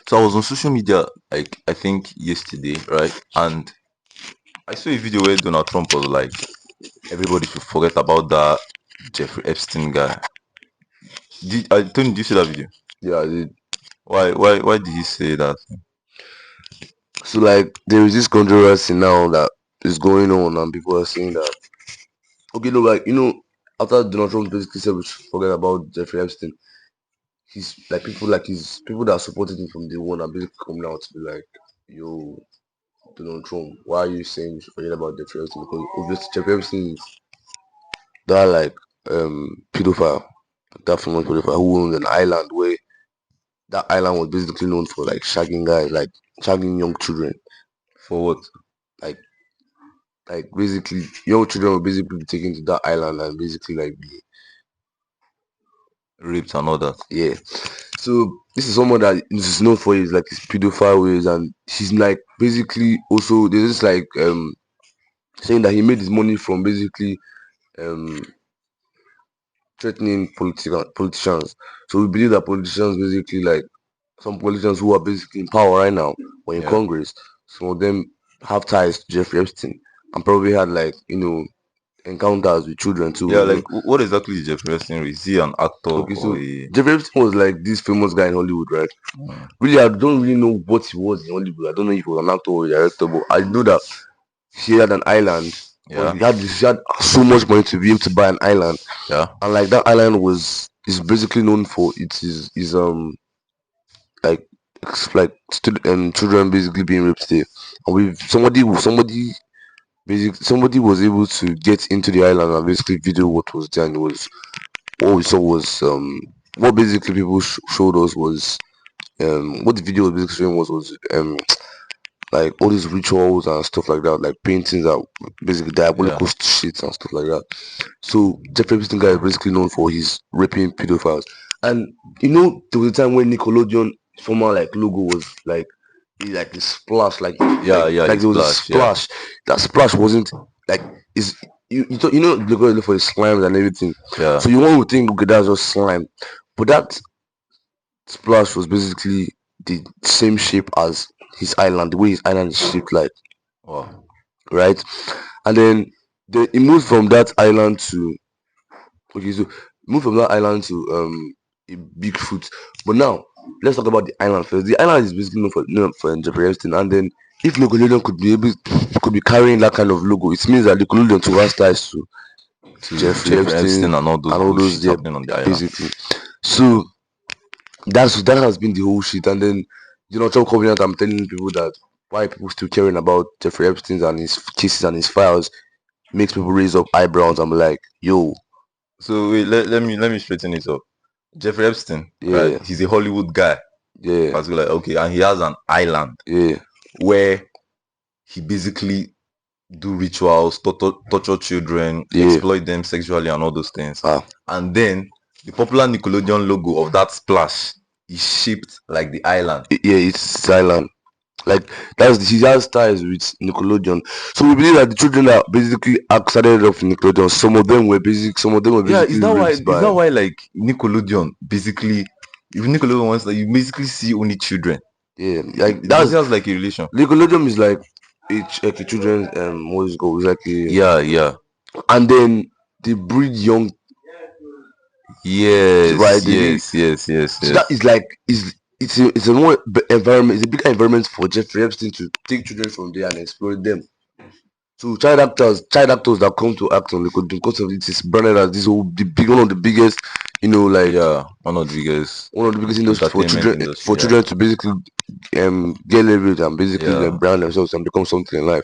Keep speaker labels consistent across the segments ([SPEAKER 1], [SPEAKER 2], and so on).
[SPEAKER 1] So I was on social media like I think yesterday, right? And I saw a video where Donald Trump was like, everybody should forget about that Jeffrey Epstein guy. Tony, did you see that video?
[SPEAKER 2] Yeah, I did.
[SPEAKER 1] Why did he say that?
[SPEAKER 2] So like there is this controversy now that is going on, and people are saying that okay, no, like after Donald Trump basically said we should forget about Jeffrey Epstein, he's like his people that supported him from day one are basically coming out to be like, yo, Donald Trump, why are you saying we should forget about Jeffrey Epstein? Because obviously Jeffrey Epstein is that like pedophile, that famous pedophile who owns an island where that island was basically known for like shagging guys, like shagging young children.
[SPEAKER 1] For what?
[SPEAKER 2] Like basically young children will basically be taken to that island and basically like be
[SPEAKER 1] Raped and all that.
[SPEAKER 2] yeah. So this is someone that is known for his like his pedophile ways, and he's like basically also there's this like saying that he made his money from basically um threatening politicians. So we believe that politicians basically like some politicians who are basically in power right now or in
[SPEAKER 1] Yeah.
[SPEAKER 2] Congress, some of them have ties to Jeffrey Epstein and probably had like encounters with children too.
[SPEAKER 1] Yeah, like what exactly is Jeffrey Epstein? Is he an actor
[SPEAKER 2] Okay,
[SPEAKER 1] or
[SPEAKER 2] so
[SPEAKER 1] a
[SPEAKER 2] Jeffrey Epstein was like this famous guy in Hollywood, right?
[SPEAKER 1] mm,
[SPEAKER 2] Really, I don't really know what he was in Hollywood. I don't know if he was an actor or a director, but I know that he had an island. Because
[SPEAKER 1] yeah,
[SPEAKER 2] he had so much money to be able to buy an island,
[SPEAKER 1] yeah,
[SPEAKER 2] and like that island is basically known for its is like children basically being raped there. And with somebody was able to get into the island and basically video what was there, and it was what we saw was what basically people showed us was what the video was basically showing was like all these rituals and stuff like that, like paintings that basically
[SPEAKER 1] yeah.
[SPEAKER 2] diabolical shit and stuff like that. So Jeffrey Epstein guy is basically known for his raping pedophiles. And there was a time when Nickelodeon former like logo was like a splash,
[SPEAKER 1] Yeah, yeah,
[SPEAKER 2] like
[SPEAKER 1] it's
[SPEAKER 2] there was a
[SPEAKER 1] Splash, yeah,
[SPEAKER 2] splash. That splash wasn't like is Nickelodeon for the slimes and everything.
[SPEAKER 1] yeah.
[SPEAKER 2] So you want to think okay that's just slime, but that splash was basically the same shape as his island, the way his island is shaped like,
[SPEAKER 1] Wow.
[SPEAKER 2] right? And then he moved from that island to okay, so moved from that island to a Bigfoot. But now let's talk about the island first. The island is basically known for Jeffrey Epstein, and then if Nickelodeon could be carrying that kind of logo, it means that Nickelodeon too has ties to
[SPEAKER 1] To
[SPEAKER 2] Jeffrey
[SPEAKER 1] Jeffrey
[SPEAKER 2] Epstein
[SPEAKER 1] Epstein and all
[SPEAKER 2] and
[SPEAKER 1] those
[SPEAKER 2] all
[SPEAKER 1] good
[SPEAKER 2] those
[SPEAKER 1] shit
[SPEAKER 2] there
[SPEAKER 1] happening on the island.
[SPEAKER 2] basically. So that has been the whole shit. And then Trump coming out, I'm telling people that why people still caring about Jeffrey Epstein and his cases and his files makes people raise up eyebrows. I'm like, yo,
[SPEAKER 1] So wait, let me straighten it up. Jeffrey Epstein, right?
[SPEAKER 2] yeah,
[SPEAKER 1] He's a Hollywood guy,
[SPEAKER 2] yeah,
[SPEAKER 1] particularly okay, and he has an island
[SPEAKER 2] yeah,
[SPEAKER 1] where he basically do rituals, torture children,
[SPEAKER 2] yeah.
[SPEAKER 1] exploit them sexually, and all those things.
[SPEAKER 2] Ah,
[SPEAKER 1] And then the popular Nickelodeon logo of that splash is shaped like the island.
[SPEAKER 2] yeah, it's silent. Like he has ties with Nickelodeon. So we believe that the children that basically started off in Nickelodeon, some of them were
[SPEAKER 1] Yeah, is
[SPEAKER 2] basically
[SPEAKER 1] that why?
[SPEAKER 2] raped
[SPEAKER 1] Is
[SPEAKER 2] by
[SPEAKER 1] that why like Nickelodeon basically? If Nickelodeon wants that, you basically see only children.
[SPEAKER 2] yeah, like
[SPEAKER 1] Does
[SPEAKER 2] that's
[SPEAKER 1] it has like a relation?
[SPEAKER 2] Nickelodeon is like like a children's what's it called? It's like a
[SPEAKER 1] Yeah, yeah.
[SPEAKER 2] and then they breed young right
[SPEAKER 1] Yes,
[SPEAKER 2] they
[SPEAKER 1] yes, yes, yes,
[SPEAKER 2] so that
[SPEAKER 1] yes.
[SPEAKER 2] is like is it's a more environment, it's a bigger environment for Jeffrey Epstein to take children from there and exploit them. So child actors that come to act on the because of it is branded as this whole the big one of the biggest, like
[SPEAKER 1] Yeah, one of the biggest
[SPEAKER 2] one of the biggest industries
[SPEAKER 1] entertainment industry.
[SPEAKER 2] for
[SPEAKER 1] Yeah,
[SPEAKER 2] children to basically get leverage and basically
[SPEAKER 1] yeah,
[SPEAKER 2] brand themselves and become something in life.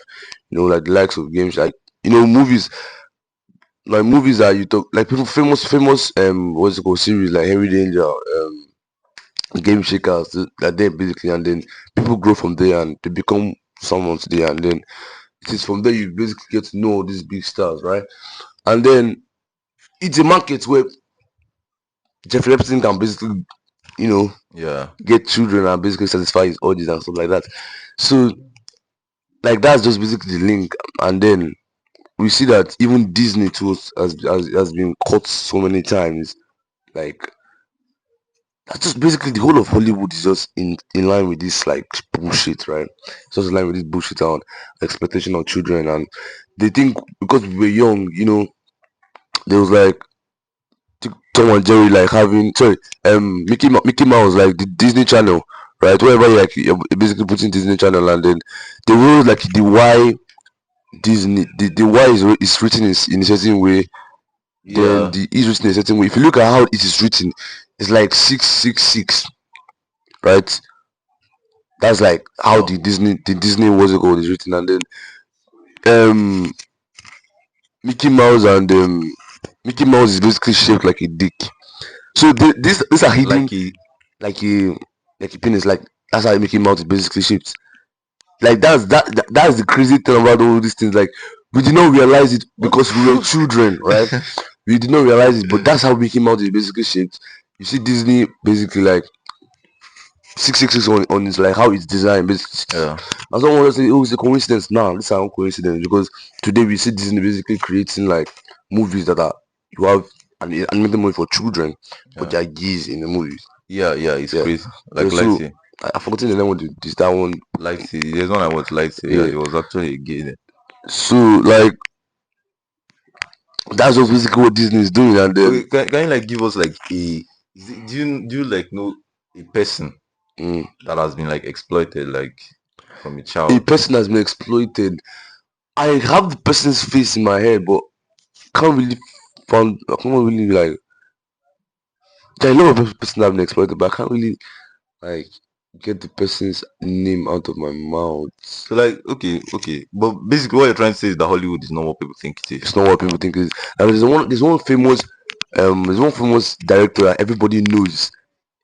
[SPEAKER 2] Like the likes of games like movies like movies that you talk like people famous what's it called series like Henry Danger, Game Shakers like they basically and then people grow from there and they become someone today and then it is from there you basically get to know all these big stars, right? And then it's a market where Jeffrey Epstein can basically, you know,
[SPEAKER 1] yeah.
[SPEAKER 2] get children and basically satisfy his audience and stuff like that. So, like, that's just basically the link. And then we see that even Disney too has been caught so many times. Like, that's just basically the whole of Hollywood is just in line with this like bullshit, right? It's just in line with this bullshit on expectation of children, and they think because we were young, there was like Tom and Jerry like having sorry, Mickey Mouse like the Disney Channel, right? Wherever like you're basically putting Disney Channel, and then the rules like the Y Disney, the Y is written in a certain way, then
[SPEAKER 1] Yeah.
[SPEAKER 2] the E is written in a certain way. If you look at how it is written, it's like 666, right? That's like how
[SPEAKER 1] Wow.
[SPEAKER 2] the Disney what's it called is written, and then um Mickey Mouse and Mickey Mouse is basically shaped like a dick. So these are hidden
[SPEAKER 1] Like he.
[SPEAKER 2] like a penis, like that's how Mickey Mouse is basically shaped. Like that's the crazy thing about all these things. Like we did not realize it
[SPEAKER 1] What the
[SPEAKER 2] because we were
[SPEAKER 1] fuck?
[SPEAKER 2] children, right? We did not realize it, but that's how Mickey Mouse is basically shaped. You see Disney basically like 666 on it's like how it's designed basically.
[SPEAKER 1] Yeah.
[SPEAKER 2] And someone will say, oh, it's a coincidence. Nah, this is not coincidence because today we see Disney basically creating like movies that are you have an animated movie for children, but
[SPEAKER 1] Yeah.
[SPEAKER 2] they are gays in the movies.
[SPEAKER 1] Yeah. Yeah. It's
[SPEAKER 2] Yeah.
[SPEAKER 1] crazy.
[SPEAKER 2] Yeah,
[SPEAKER 1] Like
[SPEAKER 2] so
[SPEAKER 1] Lighty.
[SPEAKER 2] I forgot the name of this that one.
[SPEAKER 1] Lighty. There's one I watched. Lighty. Yeah.
[SPEAKER 2] Yeah.
[SPEAKER 1] It was actually a gay.
[SPEAKER 2] So like that's just basically what Disney is doing, and then
[SPEAKER 1] Okay. Can you like give us like a? Do you like know a person
[SPEAKER 2] mm,
[SPEAKER 1] that has been like exploited like from a
[SPEAKER 2] a
[SPEAKER 1] child?
[SPEAKER 2] person has been exploited. I have the person's face in my head, but can't really I can't really like. There are a lot of person that have been exploited, but I can't really like get the person's name out of my mouth.
[SPEAKER 1] So like okay, but basically what you're trying to say is that Hollywood is not what people think it is.
[SPEAKER 2] It's not what people think it is. And there's one famous director that everybody knows,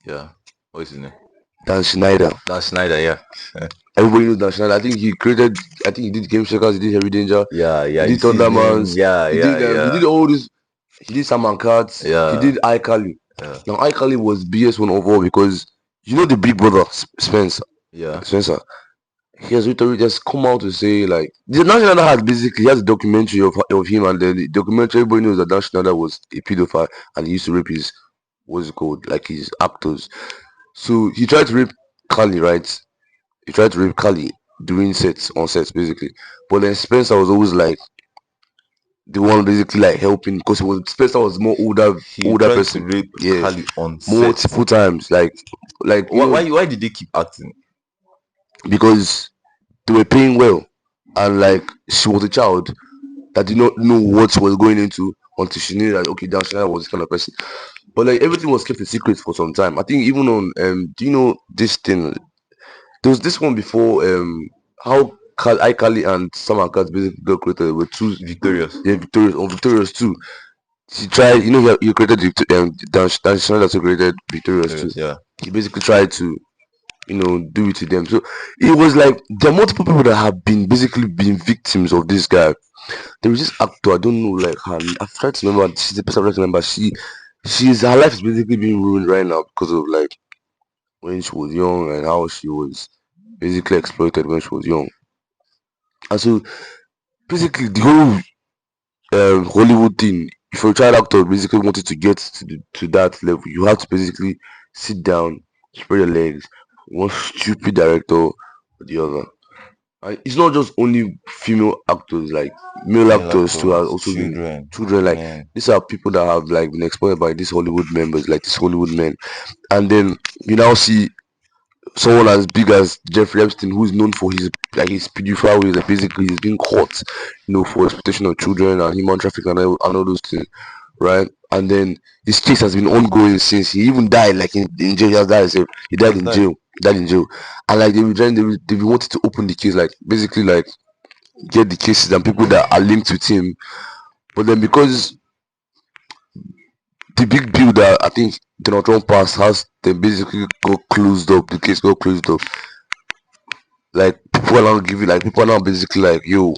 [SPEAKER 1] Yeah. What is his name?
[SPEAKER 2] Dan Schneider.
[SPEAKER 1] Dan Schneider. Yeah.
[SPEAKER 2] Everybody knows Dan Schneider. I think he did Game Shakers, he did Heavy Danger,
[SPEAKER 1] Yeah.
[SPEAKER 2] he
[SPEAKER 1] Yeah. You
[SPEAKER 2] did
[SPEAKER 1] see his name.
[SPEAKER 2] Thundermans,
[SPEAKER 1] Yeah. Yeah.
[SPEAKER 2] he
[SPEAKER 1] Yeah.
[SPEAKER 2] did all this, he did Sam and Cats, he
[SPEAKER 1] Yeah.
[SPEAKER 2] did iCarly.
[SPEAKER 1] Yeah.
[SPEAKER 2] Now iCarly was BS one overall because you know the big brother
[SPEAKER 1] Yeah.
[SPEAKER 2] Spencer. He has literally just come out to say like the National had basically he has a documentary of him, and then the documentary everybody knows that Dan Schneider was a pedophile and he used to rape his what's it called like his actors. So he tried to rape Carly, right? He tried to rape Carly during sets basically. But then Spencer was always like the one basically like helping because Spencer was more
[SPEAKER 1] He
[SPEAKER 2] older
[SPEAKER 1] tried to
[SPEAKER 2] person.
[SPEAKER 1] rape
[SPEAKER 2] Yeah,
[SPEAKER 1] Kali on set.
[SPEAKER 2] multiple times like you know
[SPEAKER 1] Why did they keep acting?
[SPEAKER 2] because they were paying well, and like she was a child that did not know what she was going into until she knew that okay, Dan Schneider was this kind of person. But like everything was kept a secret for some time. I think even on do you know this thing? There was this one before how iCarly and Sam and Cat basically got created with two
[SPEAKER 1] Victorious.
[SPEAKER 2] yeah Victorious too. She tried he created Dan Schneider also created Victorious too.
[SPEAKER 1] Victorious. Yeah.
[SPEAKER 2] He basically tried to do it to them. So it was like there are multiple people that have been basically been victims of this guy. There is this actor, I don't know like her. I've tried to remember. She's the person I remember. She's her life is basically being ruined right now because of like when she was young and how she was basically exploited when she was young. And so basically the whole Hollywood thing. If you're a child actor basically wanted to get to that level, you have to basically sit down, spread your legs, one stupid director or the other. And it's not just only female actors, like male
[SPEAKER 1] Male
[SPEAKER 2] actors too have
[SPEAKER 1] actors,
[SPEAKER 2] also been
[SPEAKER 1] children,
[SPEAKER 2] children. Like
[SPEAKER 1] men.
[SPEAKER 2] these are people that have like been exploited by these Hollywood members, like these Hollywood men. And then you now see someone as big as Jeffrey Epstein, who is known for his pedophile ways. Like basically, he's been caught, for exploitation of children and human trafficking and all those things, right? And then his case has been ongoing since he even died, like in jail. He has died. He
[SPEAKER 1] He
[SPEAKER 2] died
[SPEAKER 1] has
[SPEAKER 2] in
[SPEAKER 1] died.
[SPEAKER 2] jail. Died in jail, and like they were wanted to open the case, like basically like get the cases and people that are linked with him. But then because the big bill that I think Donald Trump passed has then basically got closed up. The case got closed up. Like people are now giving like people are now basically like, yo,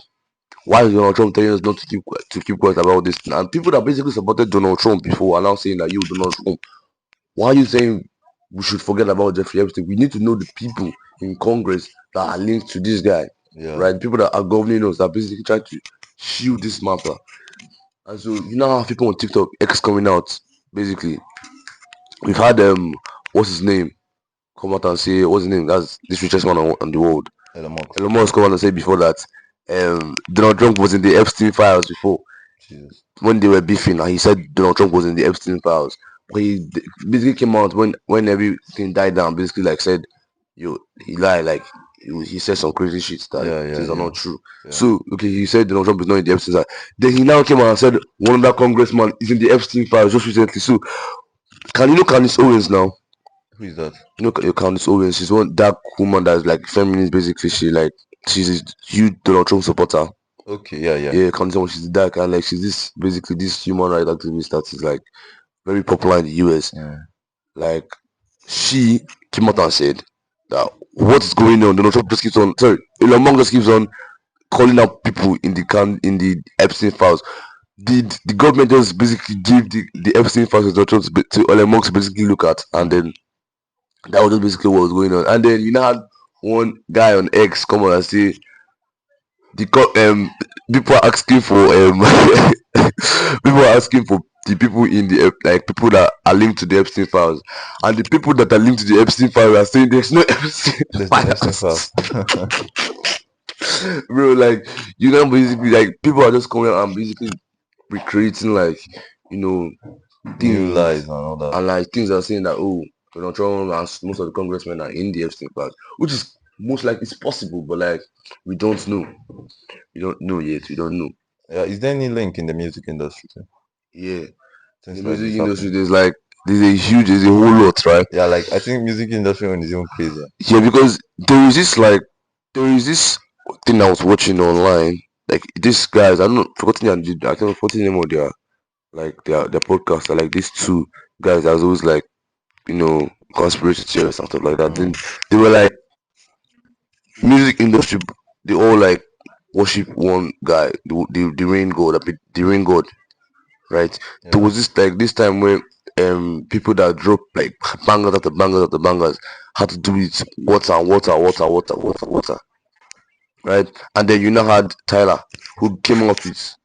[SPEAKER 2] why is Donald Trump telling us not to keep quiet about this? And people that basically supported Donald Trump before are now saying that, yo, Donald Trump, why are you saying we should forget about Jeffrey Epstein? We need to know the people in Congress that are linked to this guy,
[SPEAKER 1] Yeah.
[SPEAKER 2] right? People that are governing us that basically try to shield this matter. And so you now have people on TikTok X coming out. Basically, we've had what's his name, come out and say what's his name? That's this richest man on the world.
[SPEAKER 1] Elon Musk.
[SPEAKER 2] Elon Musk come out and say before that Donald Trump was in the Epstein files before
[SPEAKER 1] Jesus.
[SPEAKER 2] when they were beefing, and he said Donald Trump was in the Epstein files. But he basically came out when everything died down, basically like said, you he lied, like he said some crazy shit that things are not true.
[SPEAKER 1] Yeah.
[SPEAKER 2] So okay, he said Donald Trump is not in the Epstein files. Then he now came out and said one other congressman is in the Epstein files just recently. So Candice Owens now?
[SPEAKER 1] Who is that?
[SPEAKER 2] You know Candice Owens, she's one dark woman that's like feminist basically. She's a huge Donald Trump supporter.
[SPEAKER 1] Okay, yeah.
[SPEAKER 2] Yeah, Candice Owens, she's dark, and like she's this human rights activist that is like very popular in the US.
[SPEAKER 1] Yeah.
[SPEAKER 2] Like she came out and said that what is going on? Donald Trump just keeps on. Sorry, Elon Musk just keeps on calling out people in the Epstein files. Did the government just basically give the Epstein files to Donald Trump to Elon Musk to basically look at, and then that was just basically what was going on. And then you now had one guy on X come on and say people are asking for people are asking for the people in the like people that are linked to the Epstein files, and the people that are linked to the Epstein files are saying there's no Epstein files. Bro, like you know, basically like people are just coming out and basically recreating like things,
[SPEAKER 1] new lies and all that,
[SPEAKER 2] and like things are saying that Donald Trump and most of the congressmen are in the Epstein files, which is most likely it's possible, but like we don't know. We don't know yet. We don't know.
[SPEAKER 1] Yeah, is there any link in the music industry too?
[SPEAKER 2] Yeah,
[SPEAKER 1] Since
[SPEAKER 2] in the
[SPEAKER 1] like
[SPEAKER 2] music
[SPEAKER 1] this
[SPEAKER 2] industry,
[SPEAKER 1] happened.
[SPEAKER 2] there's a whole lot, right?
[SPEAKER 1] Yeah, like I think music industry one is even crazier.
[SPEAKER 2] Yeah, because there is this thing I was watching online. Like these guys, I don't know, I can't forget the name of their podcast. Are like these two guys that was always like conspiracy theorists and stuff like that. Then they were like music industry. They all like worship one guy, the rain god, the rain god, right?
[SPEAKER 1] Yeah.
[SPEAKER 2] There was this time where people that drop like bangers after bangers after bangers had to do it water, right? And then you now had Tyler who came out with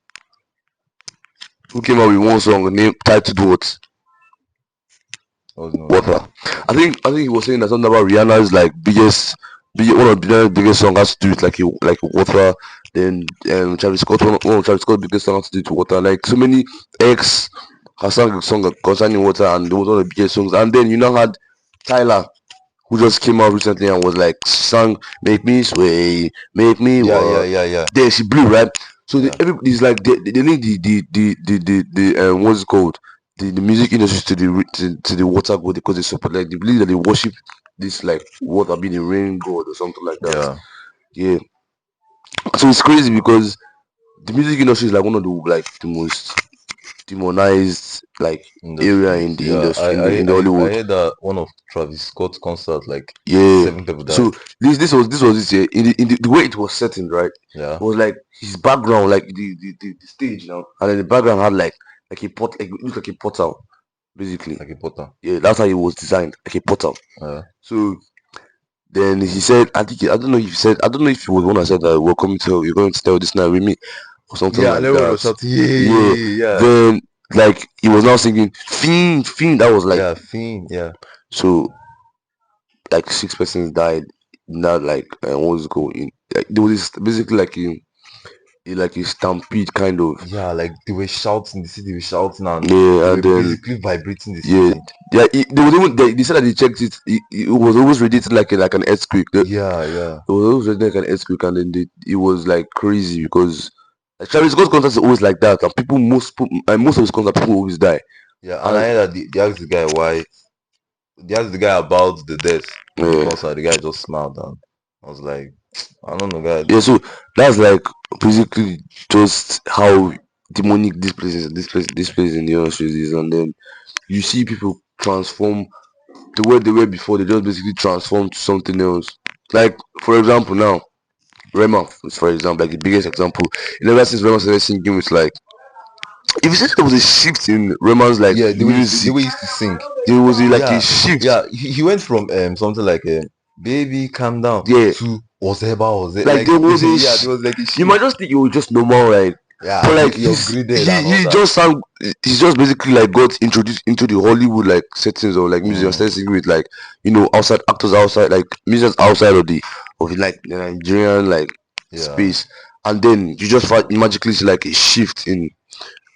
[SPEAKER 2] one song named titled what? Water. I think he was saying that something about Rihanna's like one of Rihanna's biggest song has to do with like water. Then Travis Scott one of Travis Scott's biggest song has to do with water. Like so many ex has sung a song concerning water, and it was one of the biggest songs. And then you now had Tyler who just came out recently and was like sang "Make Me Sway, Make Me Walk."
[SPEAKER 1] Yeah.
[SPEAKER 2] Then she blew, right? So everybody's like they need the what's it called, the music industry to the water god, because they support, like they believe that they worship this like water being the rain god or something like that. Yeah. So it's crazy because the music industry is like one of the most demonized area in the industry in the Hollywood.
[SPEAKER 1] I heard that one of Travis Scott's concert, like
[SPEAKER 2] 7 people died. So this was this year in the way it was setting, right?
[SPEAKER 1] Yeah.
[SPEAKER 2] It was like his background, like the stage now, and then the background had like a pot, like it looked like a portal, basically.
[SPEAKER 1] Like a portal.
[SPEAKER 2] Yeah, that's how it was designed, like a portal. So then he said, I don't know if he was the one that said that you're going to tell this night with me or something like that.
[SPEAKER 1] Yeah.
[SPEAKER 2] Then like he was now singing fiend, that was like
[SPEAKER 1] fiend, yeah.
[SPEAKER 2] So like 6 persons died in that what was it called? Like there was basically like a stampede kind of.
[SPEAKER 1] Yeah, like they were shouting, the city was shouting, and
[SPEAKER 2] yeah, and then
[SPEAKER 1] basically vibrating the city.
[SPEAKER 2] They said that they checked it. It was always radiating like an earthquake.
[SPEAKER 1] Yeah.
[SPEAKER 2] It was always radiating like an earthquake, and then it was like crazy because like Travis Scott's concerts are always like that, and most of his concerts people always die.
[SPEAKER 1] Yeah, and I heard that they asked the guy why. They asked the guy about the death. Also, the guy just smiled, and I was like, I don't know, guys.
[SPEAKER 2] Yeah, so that's like basically just how demonic this place in the industry is, and then you see people transform the way they were before. They just basically transform to something else. Like for example, now Rema, for example, like the biggest example. Ever since Rema started singing with like, if you said there was a shift in Rema's like
[SPEAKER 1] the
[SPEAKER 2] music,
[SPEAKER 1] way he used to sing,
[SPEAKER 2] there was a shift.
[SPEAKER 1] Yeah, he went from something like "Baby Calm Down"
[SPEAKER 2] to
[SPEAKER 1] "Ozeba."
[SPEAKER 2] Like there was like a shift. You might just think it was just normal, like
[SPEAKER 1] Yeah,
[SPEAKER 2] But like
[SPEAKER 1] he upgraded and all
[SPEAKER 2] he
[SPEAKER 1] that.
[SPEAKER 2] just sang, he's just basically like got introduced into the Hollywood like settings or like music,
[SPEAKER 1] Mm,
[SPEAKER 2] started singing with like, you know, outside actors, outside like musicians outside of like the Nigerian like
[SPEAKER 1] yeah,
[SPEAKER 2] space. And then you just find magically see like a shift in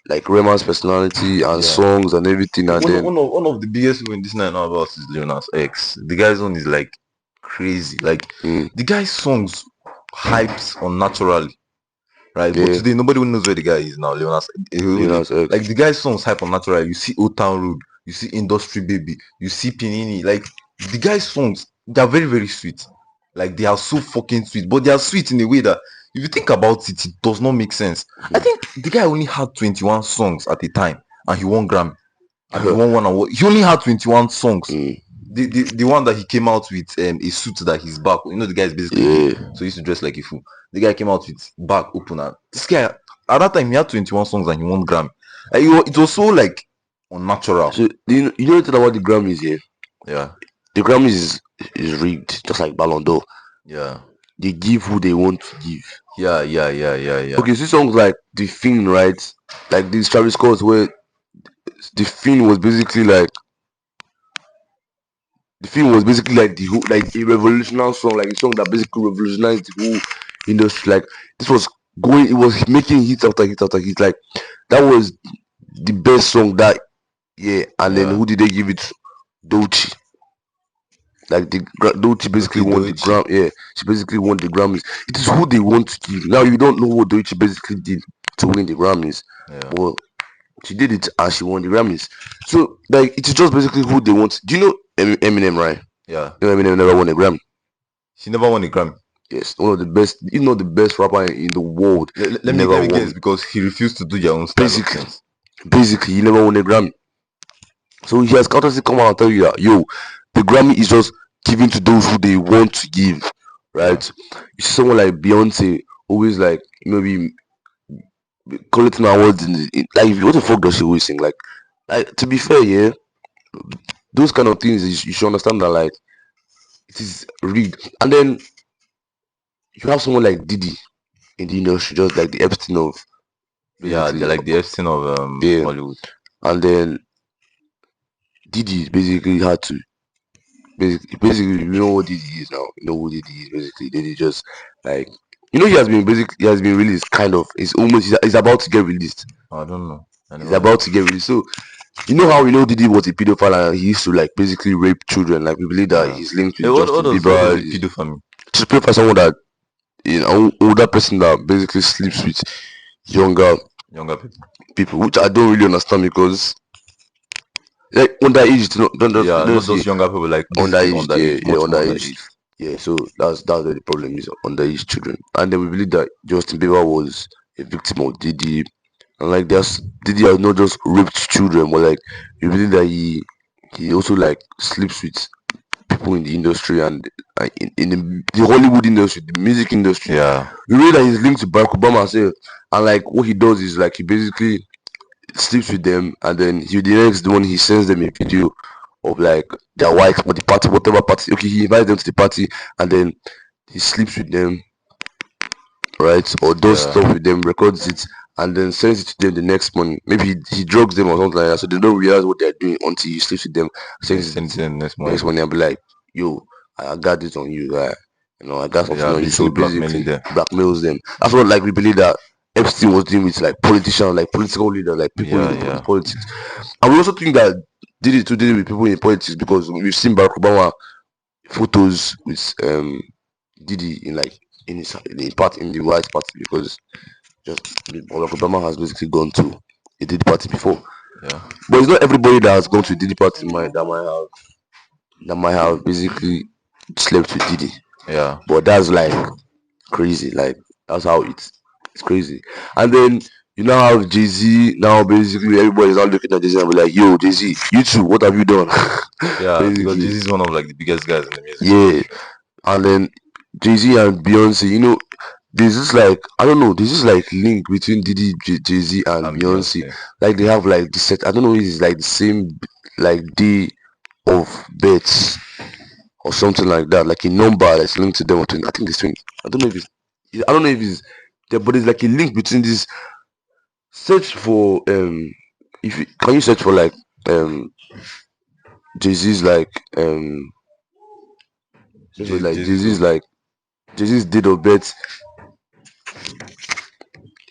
[SPEAKER 2] like Rema's personality and
[SPEAKER 1] yeah.
[SPEAKER 2] songs and everything. And then
[SPEAKER 1] One of the biggest people in this night now about is Leonas X. The guy's one is like crazy. Like
[SPEAKER 2] mm,
[SPEAKER 1] the guy's songs hypes unnaturally, right? But
[SPEAKER 2] yeah,
[SPEAKER 1] today nobody knows where the guy is now.
[SPEAKER 2] Leonas
[SPEAKER 1] Like
[SPEAKER 2] X.
[SPEAKER 1] the guy's songs hype unnaturally. You see Old Town Road, you see Industry Baby, you see Pinini. Like the guy's songs, they're very very sweet. Like they are so fucking sweet, but they are sweet in a way that if you think about it, it does not make sense. I
[SPEAKER 2] Mm.
[SPEAKER 1] think the guy only had 21 songs at a time, and he won Grammy, and he won one award. He only had 21 songs.
[SPEAKER 2] Mm,
[SPEAKER 1] The one that he came out with a suit that he's back. You know the guy is basically gay,
[SPEAKER 2] yeah.
[SPEAKER 1] so he used to dress like a fool. The guy came out with back open, and this guy at that time he had 21 songs and he won Grammy. It was so like unnatural.
[SPEAKER 2] So you know anything about the Grammys here?
[SPEAKER 1] Yeah,
[SPEAKER 2] The Grammys is rigged, just like Ballon d'Or.
[SPEAKER 1] yeah,
[SPEAKER 2] They give who they want to give.
[SPEAKER 1] yeah.
[SPEAKER 2] Okay, see songs like The Fiend, right? Like this Travis Scott, where The Fiend was basically like like the whole like a revolutionary song, like a song that basically revolutionized the whole industry. Like this was going, it was making hit after hit after hit. Like that was the best song that year. And then
[SPEAKER 1] Yeah.
[SPEAKER 2] who did they give it to? Dolce. Like Dolce basically
[SPEAKER 1] Okay,
[SPEAKER 2] won the
[SPEAKER 1] Doichi.
[SPEAKER 2] Gram. Yeah, she basically won the Grammys. It is who they want to give. Now you don't know what Dolce basically did to win the Grammys.
[SPEAKER 1] Yeah,
[SPEAKER 2] Well, she did it and she won the Grammys. So like it is just basically who they want. Do you know Eminem, right?
[SPEAKER 1] yeah.
[SPEAKER 2] You know Eminem never won a Grammy.
[SPEAKER 1] She never won a Grammy.
[SPEAKER 2] Yes, one of the best, if not the best rapper in the world.
[SPEAKER 1] Let me
[SPEAKER 2] Never
[SPEAKER 1] guess
[SPEAKER 2] won.
[SPEAKER 1] because he refused to do their own style of
[SPEAKER 2] Basically,
[SPEAKER 1] things.
[SPEAKER 2] basically, he never won a Grammy. So he has courtesy come out and tell you that yo, the Grammy is just given to those who they want to give,
[SPEAKER 1] Yeah,
[SPEAKER 2] right? You see someone like Beyonce always like maybe collecting awards like what the fuck does she always sing? Like to be fair, yeah, those kind of things you should understand that like it is rigged. And then you have someone like Diddy in the industry, just like the Epstein of
[SPEAKER 1] yeah. They're
[SPEAKER 2] basically,
[SPEAKER 1] like the Epstein of
[SPEAKER 2] yeah.
[SPEAKER 1] Hollywood.
[SPEAKER 2] And then Diddy basically had to basically you know what Diddy is now. You know who Diddy is basically. Diddy just like he has been released kind of. It's almost he's about to get released.
[SPEAKER 1] I don't know. I
[SPEAKER 2] He's
[SPEAKER 1] never
[SPEAKER 2] about
[SPEAKER 1] heard.
[SPEAKER 2] to get released. So you know how we know Diddy was a pedophile and he used to like basically rape children. Like we believe that
[SPEAKER 1] Yeah.
[SPEAKER 2] he's linked
[SPEAKER 1] Hey,
[SPEAKER 2] with Justin
[SPEAKER 1] what does
[SPEAKER 2] Bieber.
[SPEAKER 1] the pedo for me?
[SPEAKER 2] Just pedophile someone that you know older person that basically sleeps with younger
[SPEAKER 1] Younger people.
[SPEAKER 2] people, which I don't really understand because like underage,
[SPEAKER 1] Yeah,
[SPEAKER 2] don't
[SPEAKER 1] not
[SPEAKER 2] see
[SPEAKER 1] just younger people, like basically
[SPEAKER 2] underage,
[SPEAKER 1] underage,
[SPEAKER 2] yeah,
[SPEAKER 1] much more
[SPEAKER 2] underage.
[SPEAKER 1] underage.
[SPEAKER 2] Yeah, so that's where the problem is underage children. And then we believe that Justin Bieber was a victim of Diddy, and like Diddy has not just raped children, but like we believe that he also like sleeps with people in the industry and in the Hollywood industry, the music industry.
[SPEAKER 1] Yeah,
[SPEAKER 2] We read that he's linked to Barack Obama, say, and like what he does is like he basically sleeps with them, and then the next one he sends them a video of like their wife or the party, whatever party. Okay, he invites them to the party, and then he sleeps with them, right? Or does
[SPEAKER 1] yeah.
[SPEAKER 2] stuff with them, records it, and then sends it to them the next morning. Maybe he drugs them or something like that, so they don't realize what they're doing until he sleeps with them.
[SPEAKER 1] Then
[SPEAKER 2] Sends
[SPEAKER 1] send it
[SPEAKER 2] it
[SPEAKER 1] to them next
[SPEAKER 2] the next
[SPEAKER 1] morning.
[SPEAKER 2] morning and be like, "Yo, I got this on you, you know, I got something
[SPEAKER 1] Yeah,
[SPEAKER 2] on you." So
[SPEAKER 1] basically
[SPEAKER 2] he
[SPEAKER 1] blackmailing
[SPEAKER 2] basically
[SPEAKER 1] them.
[SPEAKER 2] blackmails them. That's what like we believe that Epstein was doing with like politicians, like political leaders, like people
[SPEAKER 1] Yeah,
[SPEAKER 2] in
[SPEAKER 1] yeah,
[SPEAKER 2] politics. And we also think that did it with people in politics because we've seen Barack Obama photos with Diddy in like in the White Party because just Barack Obama has basically gone to a Diddy party before.
[SPEAKER 1] yeah,
[SPEAKER 2] But it's not everybody that has gone to a Diddy party that might have basically slept with Diddy.
[SPEAKER 1] yeah.
[SPEAKER 2] But that's like crazy. Like that's how it's crazy. And then you now have Jay Z. Now basically everybody's now looking at Jay Z and be like, "Yo, Jay Z, you too. What have you done?"
[SPEAKER 1] Yeah, because
[SPEAKER 2] Basically,
[SPEAKER 1] this is one of like the biggest guys in the music
[SPEAKER 2] yeah.
[SPEAKER 1] industry.
[SPEAKER 2] And then Jay Z and Beyonce. You know, there's this like I don't know. There's this like link between Jay Z and
[SPEAKER 1] And
[SPEAKER 2] Beyonce.
[SPEAKER 1] Beyonce.
[SPEAKER 2] Like they have like the set. I don't know if it's like the same like day of births or something like that. Like a number that's linked to them. I think it's 20. I don't know if it's. I don't know if it's there, but it's like a link between this. Search for if you, can you search for like um Jay-Z's like search for like
[SPEAKER 1] Jesus was
[SPEAKER 2] Jay-Z's date of birth.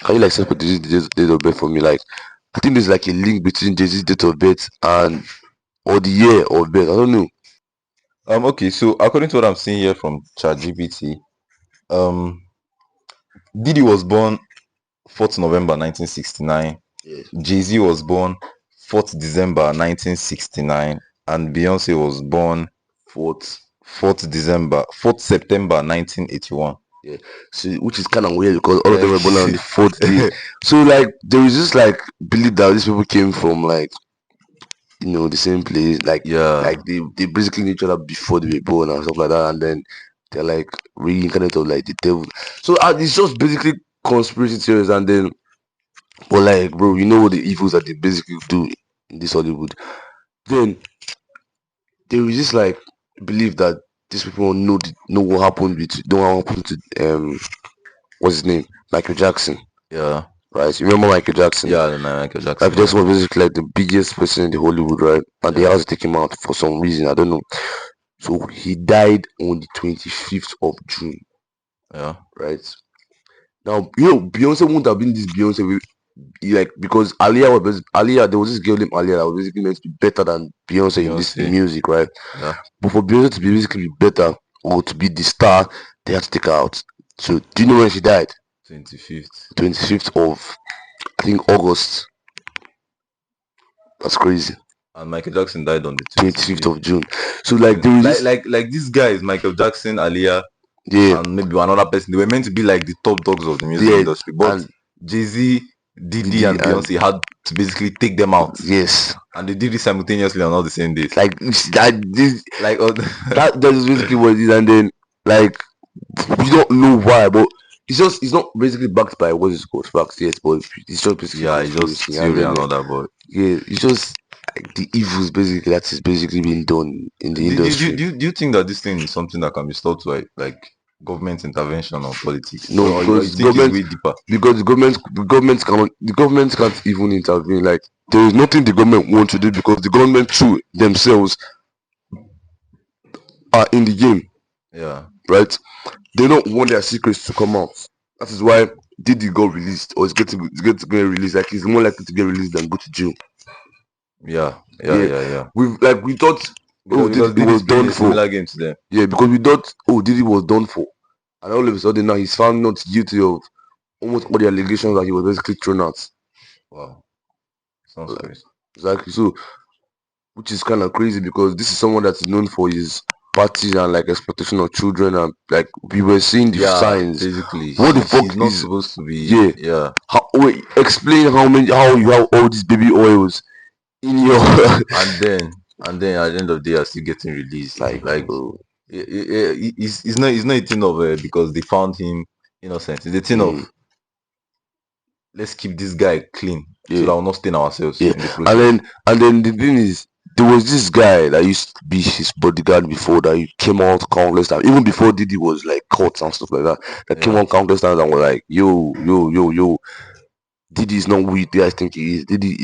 [SPEAKER 2] Can you like search for Jay-Z's date of birth for me? Like I think there's like a link between Jay-Z's date of birth and or the year of birth. I don't know.
[SPEAKER 1] okay, so according to what I'm seeing here from ChatGPT, um Diddy was born 4th November 1969.
[SPEAKER 2] Yes.
[SPEAKER 1] Jay-Z was born 4th December 1969, and Beyonce was born
[SPEAKER 2] Fourth.
[SPEAKER 1] 4th September 1981.
[SPEAKER 2] Yeah. So which is kind of weird because all of them
[SPEAKER 1] Like,
[SPEAKER 2] were born on the fourth day. So like there is just like believe that these people came from like the same place,
[SPEAKER 1] yeah,
[SPEAKER 2] like they basically knew each other before they were born and stuff like that, and then they're like reincarnated of like the devil. So it's just basically conspiracy theories, and then but like bro, you know what the evils that they basically do in this Hollywood. Then there is just like believe that these people know what happened know what happened to what's his name, Michael Jackson,
[SPEAKER 1] yeah,
[SPEAKER 2] right? You remember Michael Jackson?
[SPEAKER 1] yeah. Michael
[SPEAKER 2] Michael
[SPEAKER 1] Jackson. Yeah,
[SPEAKER 2] Jackson was basically like the biggest person in the Hollywood, right? And they
[SPEAKER 1] yeah,
[SPEAKER 2] had to take him out for some reason. I don't know. So he died on the 25th of June,
[SPEAKER 1] yeah.
[SPEAKER 2] right? Now, Beyonce wouldn't have been this Beyonce like because Aliyah, there was this girl named Aliyah that was basically meant to be better than Beyonce in this
[SPEAKER 1] Beyonce.
[SPEAKER 2] music, right?
[SPEAKER 1] Yeah,
[SPEAKER 2] But for Beyonce to be basically better or to be the star, they had to take her out. So do you know when she died?
[SPEAKER 1] 25th.
[SPEAKER 2] 25th of I think August. That's crazy.
[SPEAKER 1] And Michael Jackson died on the
[SPEAKER 2] 25th
[SPEAKER 1] 25th.
[SPEAKER 2] of June. So like there was
[SPEAKER 1] Like,
[SPEAKER 2] this
[SPEAKER 1] like these guys, Michael Jackson, Aliyah,
[SPEAKER 2] yeah,
[SPEAKER 1] and maybe another person. They were meant to be like the top dogs of the music
[SPEAKER 2] yeah,
[SPEAKER 1] industry, but
[SPEAKER 2] and
[SPEAKER 1] Jay-Z, Diddy,
[SPEAKER 2] Diddy
[SPEAKER 1] and
[SPEAKER 2] and
[SPEAKER 1] Beyonce had to basically take them out,
[SPEAKER 2] yes,
[SPEAKER 1] and they did it simultaneously on all the same days.
[SPEAKER 2] like this
[SPEAKER 1] Like,
[SPEAKER 2] that is basically what it is, and then like we don't know why, but it's not basically backed by what is called facts yet, but it's just basically
[SPEAKER 1] yeah, it's just
[SPEAKER 2] conspiracy, and
[SPEAKER 1] theory
[SPEAKER 2] then
[SPEAKER 1] and all that. But
[SPEAKER 2] yeah, it's just like the evils basically that is basically being done in the industry.
[SPEAKER 1] do you think that this thing is something that can be stopped by like government intervention or politics,
[SPEAKER 2] No,
[SPEAKER 1] or you
[SPEAKER 2] because
[SPEAKER 1] think it's way deeper?
[SPEAKER 2] the government can't even intervene. Like there is nothing the government want to do because the government too themselves are in the game,
[SPEAKER 1] Yeah,
[SPEAKER 2] right? They don't want their secrets to come out. That is why Diddy got released or it's get released. Like he's more likely to get released than go to jail. Yeah,
[SPEAKER 1] yeah.
[SPEAKER 2] we thought
[SPEAKER 1] Because
[SPEAKER 2] Diddy
[SPEAKER 1] Diddy
[SPEAKER 2] was
[SPEAKER 1] is playing
[SPEAKER 2] done
[SPEAKER 1] a
[SPEAKER 2] for.
[SPEAKER 1] similar game to them.
[SPEAKER 2] Yeah, because we thought Diddy was done for, and all of a sudden now he's found not guilty of almost all the allegations that he was basically thrown out.
[SPEAKER 1] Wow, sounds
[SPEAKER 2] Like,
[SPEAKER 1] crazy.
[SPEAKER 2] exactly. So which is kind of crazy because this is someone that is known for his parties and like exploitation of children, and like we were seeing the
[SPEAKER 1] Yeah,
[SPEAKER 2] signs.
[SPEAKER 1] basically,
[SPEAKER 2] What the
[SPEAKER 1] she's
[SPEAKER 2] fuck
[SPEAKER 1] not
[SPEAKER 2] is
[SPEAKER 1] supposed to be.
[SPEAKER 2] yeah?
[SPEAKER 1] Yeah,
[SPEAKER 2] Wait, explain how you have all these baby oils in your
[SPEAKER 1] and then at the end of the day, are still getting released.
[SPEAKER 2] like
[SPEAKER 1] Like, it's not a thing of because they found him innocent. It's a thing
[SPEAKER 2] mm,
[SPEAKER 1] of let's keep this guy clean so
[SPEAKER 2] yeah,
[SPEAKER 1] that we'll not stain ourselves
[SPEAKER 2] yeah,
[SPEAKER 1] in the process.
[SPEAKER 2] and then the thing is there was this guy that used to be his bodyguard before that he came out countless times, even before Diddy was like caught and stuff like that. That came
[SPEAKER 1] Yeah,
[SPEAKER 2] out countless times and were like, yo, Diddy is not who you guys think he is. Diddy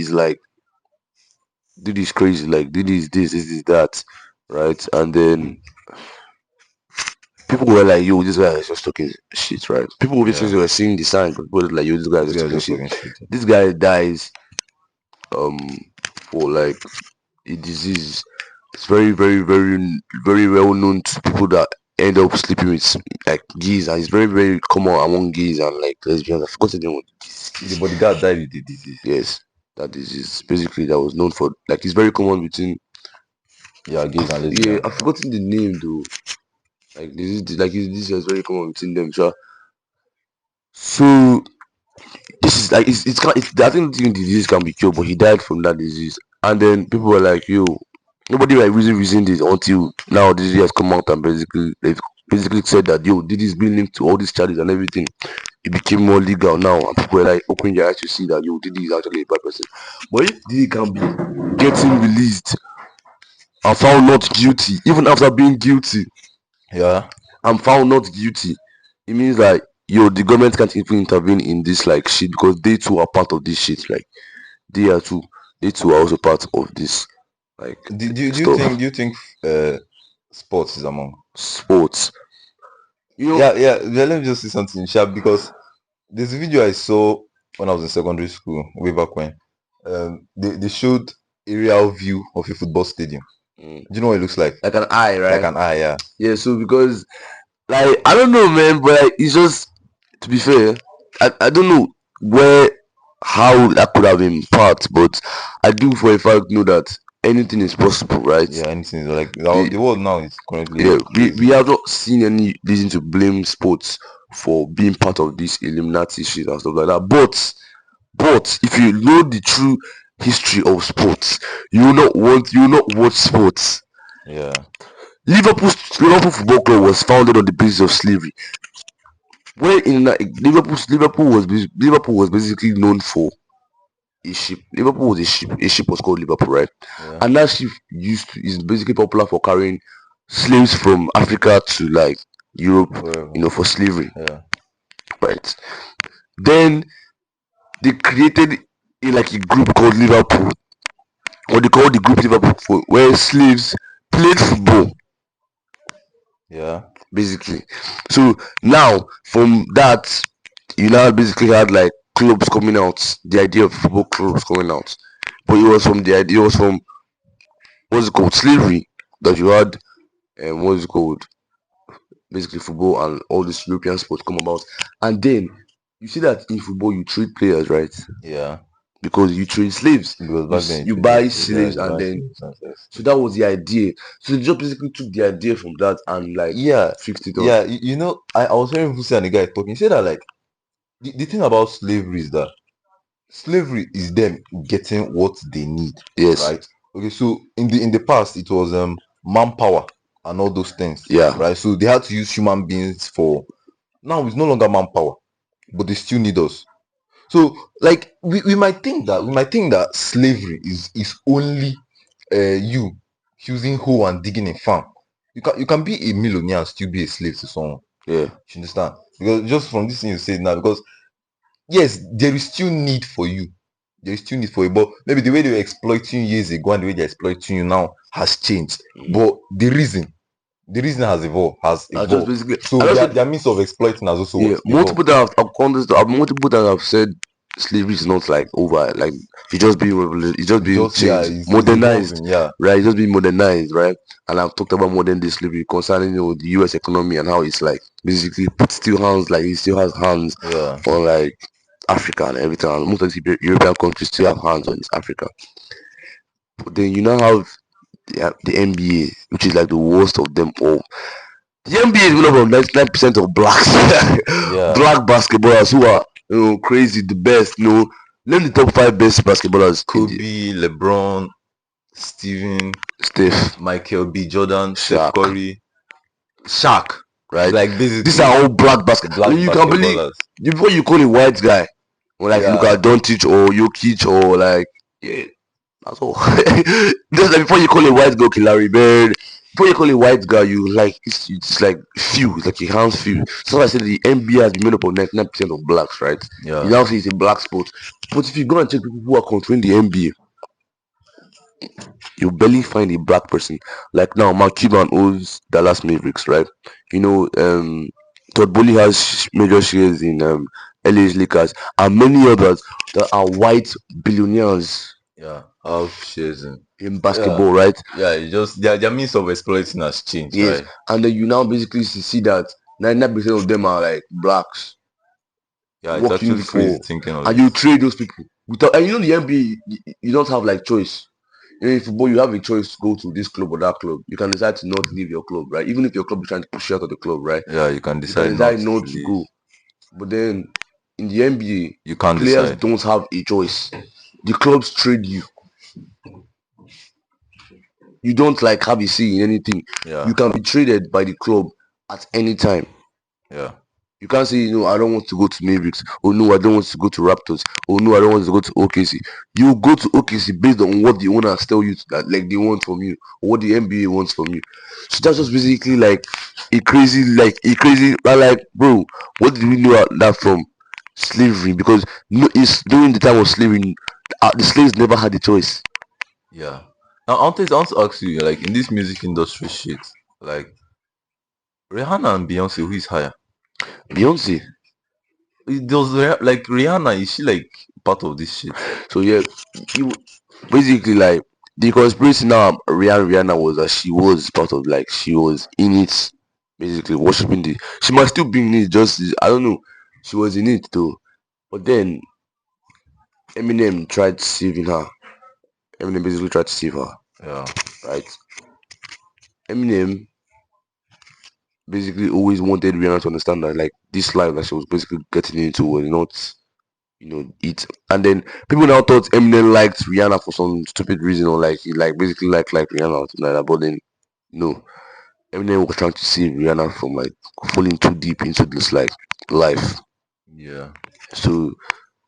[SPEAKER 2] is crazy. Like Diddy is this is that, right? And then people were like, "Yo, this guy is just talking shit," right? People
[SPEAKER 1] yeah.
[SPEAKER 2] obviously were seeing the signs, but people were like, "Yo, this guy is
[SPEAKER 1] This
[SPEAKER 2] just
[SPEAKER 1] guy's
[SPEAKER 2] talking
[SPEAKER 1] just
[SPEAKER 2] shit."
[SPEAKER 1] talking shit.
[SPEAKER 2] This guy dies um for like a disease. It's very well known to people that end up sleeping with like gays, and it's very common among gays and like lesbians. I forgot the name of the
[SPEAKER 1] The
[SPEAKER 2] disease.
[SPEAKER 1] bodyguard died with the disease.
[SPEAKER 2] Yes, that disease basically that was known for like it's very common between.
[SPEAKER 1] Yeah, gays and
[SPEAKER 2] Yeah,
[SPEAKER 1] lesbians.
[SPEAKER 2] I've forgotten the name though. Like this is very common between them, sure. So this is like I think the disease can be cured, but he died from that disease. And then people were like, yo, nobody like reasoned this until now this has come out and basically they've basically said that yo, this is being linked to all these charges and everything. It became more legal now and people were like opening their eyes to see that yo, Diddy is actually a bad person. But if Diddy can be getting released and found not guilty, even after being guilty,
[SPEAKER 1] Yeah,
[SPEAKER 2] I'm found not guilty, it means like the government can't even intervene in this like shit because they too are part of this shit. Like they are too, they too are also part of this like stuff.
[SPEAKER 1] Do you think uh sports is among?
[SPEAKER 2] Sports. You know,
[SPEAKER 1] Let me just say something, sharp, because there's a video I saw when I was in secondary school way back when. They showed aerial view of a football stadium.
[SPEAKER 2] mm,
[SPEAKER 1] Do you know what it looks like?
[SPEAKER 2] like an eye,
[SPEAKER 1] Like
[SPEAKER 2] right?
[SPEAKER 1] an eye, yeah.
[SPEAKER 2] Yeah. So because like I don't know, man, but like, it's just to be fair, I don't know where how that could have been part, but I do for a fact know that anything is possible, right?
[SPEAKER 1] Yeah, anything like
[SPEAKER 2] The,
[SPEAKER 1] the world now is
[SPEAKER 2] yeah,
[SPEAKER 1] currently
[SPEAKER 2] we
[SPEAKER 1] crazy.
[SPEAKER 2] have not seen any reason to blame sports for being part of this Illuminati shit and stuff like that. But if you know the true history of sports, you will not watch sports.
[SPEAKER 1] Yeah,
[SPEAKER 2] Liverpool Football Club was founded on the basis of slavery. When in Liverpool was basically known for a ship. Liverpool was a ship. A ship was called Liverpool, right?
[SPEAKER 1] yeah,
[SPEAKER 2] And that ship is basically popular for carrying slaves from Africa to like Europe,
[SPEAKER 1] wherever.
[SPEAKER 2] for slavery,
[SPEAKER 1] Yeah,
[SPEAKER 2] right? Then they created like a group called Liverpool, or they called the group Liverpool, where slaves played football
[SPEAKER 1] yeah,
[SPEAKER 2] basically. So now from that, you now basically had like clubs coming out, the idea of football clubs coming out, but it was from the idea, it was from what's it called, slavery, that you had, and what's it called, basically football and all this European sports come about. And then you see that in football you trade players, right?
[SPEAKER 1] yeah.
[SPEAKER 2] Because you trade slaves,
[SPEAKER 1] Because back then it
[SPEAKER 2] you
[SPEAKER 1] was
[SPEAKER 2] buy
[SPEAKER 1] just yeah,
[SPEAKER 2] slaves,
[SPEAKER 1] you
[SPEAKER 2] and
[SPEAKER 1] buy
[SPEAKER 2] then
[SPEAKER 1] slaves and stuff.
[SPEAKER 2] so that was the idea. So they just basically took the idea from that and like
[SPEAKER 1] Yeah,
[SPEAKER 2] fixed it up.
[SPEAKER 1] yeah. I was hearing Vusi and the guy talking. He said that like the thing about slavery is that slavery is them getting what they need,
[SPEAKER 2] Yes.
[SPEAKER 1] right? Okay, so in the past it was manpower and all those things,
[SPEAKER 2] Yeah.
[SPEAKER 1] right? So they had to use human beings for now it's no longer manpower, but they still need us. So like we might think that slavery is only you using hoe and digging a farm. You can be a millionaire and still be a slave to someone.
[SPEAKER 2] Yeah.
[SPEAKER 1] You understand? Because just from this thing you said now, because yes, there is still need for you. There is still need for you, but maybe the way they were exploiting you years ago and the way they're exploiting you now has changed.
[SPEAKER 2] Mm.
[SPEAKER 1] But the reason has evolved,
[SPEAKER 2] I just basically I
[SPEAKER 1] So
[SPEAKER 2] just said
[SPEAKER 1] their means of exploiting has also
[SPEAKER 2] yeah.
[SPEAKER 1] what evolved.
[SPEAKER 2] I've understood, multiple that have said slavery is not like over. Like it's just being
[SPEAKER 1] Just yeah,
[SPEAKER 2] changed,
[SPEAKER 1] it's
[SPEAKER 2] modernized,
[SPEAKER 1] evolving. Yeah,
[SPEAKER 2] right? It's just being modernized, right? And I've talked about modern day slavery concerning the U.S. economy and how it's like basically put still hands like it still has hands
[SPEAKER 1] yeah,
[SPEAKER 2] on like Africa and everything. And most of the European countries still have hands on this Africa. But then you now have the NBA, which is like the worst of them all. The NBA is made up of 99% of blacks,
[SPEAKER 1] yeah.
[SPEAKER 2] black basketballers who are crazy, the best. Name the top five best basketballers in the
[SPEAKER 1] Kobe, LeBron, Steven,
[SPEAKER 2] Steph,
[SPEAKER 1] Michael B. Jordan, Steph
[SPEAKER 2] Shaq,
[SPEAKER 1] Curry, Shaq.
[SPEAKER 2] right?
[SPEAKER 1] Like
[SPEAKER 2] These are
[SPEAKER 1] basically
[SPEAKER 2] all black basket.
[SPEAKER 1] black
[SPEAKER 2] And you can believe
[SPEAKER 1] basketballers.
[SPEAKER 2] before you call a white guy, or like you look
[SPEAKER 1] Yeah,
[SPEAKER 2] at Doncic or Jokic or like yeah, that's all. Just like before you call a white guy, okay, Larry Bird. Before you call a white guy, you like it's like few, it's like your hands few. So I said the NBA has been made up of 99% of blacks, right? You
[SPEAKER 1] yeah,
[SPEAKER 2] now say it's a black sport, but if you go and check people who are controlling the NBA, you barely find a black person. Like now, Mark Cuban owns Dallas Mavericks, right? You know, Todd Bowley has major shares in LA's Lakers and many others that are white billionaires
[SPEAKER 1] yeah. Have shares in.
[SPEAKER 2] in
[SPEAKER 1] Yeah,
[SPEAKER 2] basketball, right?
[SPEAKER 1] yeah. It just their means of exploiting has changed,
[SPEAKER 2] Yes,
[SPEAKER 1] right?
[SPEAKER 2] and then you now basically see that 99% of them are like blacks
[SPEAKER 1] Yeah, it's
[SPEAKER 2] working
[SPEAKER 1] actually crazy
[SPEAKER 2] for,
[SPEAKER 1] thinking of
[SPEAKER 2] and
[SPEAKER 1] it.
[SPEAKER 2] you trade those people without, and the NBA, you don't have like choice. In football, you have a choice to go to this club or that club. You can decide to not leave your club, right? Even if your club is trying to push you out of the club, right?
[SPEAKER 1] Yeah, you can
[SPEAKER 2] You can
[SPEAKER 1] decide not
[SPEAKER 2] decide not
[SPEAKER 1] to
[SPEAKER 2] to
[SPEAKER 1] leave.
[SPEAKER 2] go. But then in the NBA,
[SPEAKER 1] You can't
[SPEAKER 2] players
[SPEAKER 1] decide.
[SPEAKER 2] don't have a choice. The clubs trade you. You don't like have a say in anything.
[SPEAKER 1] Yeah,
[SPEAKER 2] You can be traded by the club at any time.
[SPEAKER 1] yeah.
[SPEAKER 2] You can't say, I don't want to go to Mavericks. Oh no, I don't want to go to Raptors. Oh no, I don't want to go to OKC. You go to OKC based on what the owners tell you that like they want from you, or what the NBA wants from you. So that's just basically like bro. What did we know that from slavery? Because no, it's during the time of slavery, the slaves never had a choice.
[SPEAKER 1] Yeah. Now I want to ask you, like in this music industry shit, like Rihanna and Beyonce, who is higher?
[SPEAKER 2] Beyonce.
[SPEAKER 1] Like Rihanna, is she like part of this shit?
[SPEAKER 2] So yeah, you basically like the conspiracy now Rihanna was that she was part of, like, she was in it, basically worshiping the, she might still be in it, just I don't know, she was in it though. But then Eminem tried saving her. Eminem basically tried to save her,
[SPEAKER 1] Yeah.
[SPEAKER 2] right? Eminem basically always wanted Rihanna to understand that, like, this life that she was basically getting into was not, it. And then people now thought Eminem liked Rihanna for some stupid reason, or like he like basically like Rihanna or something like that. But then no, Eminem was trying to save Rihanna from like falling too deep into this like life.
[SPEAKER 1] Yeah.
[SPEAKER 2] So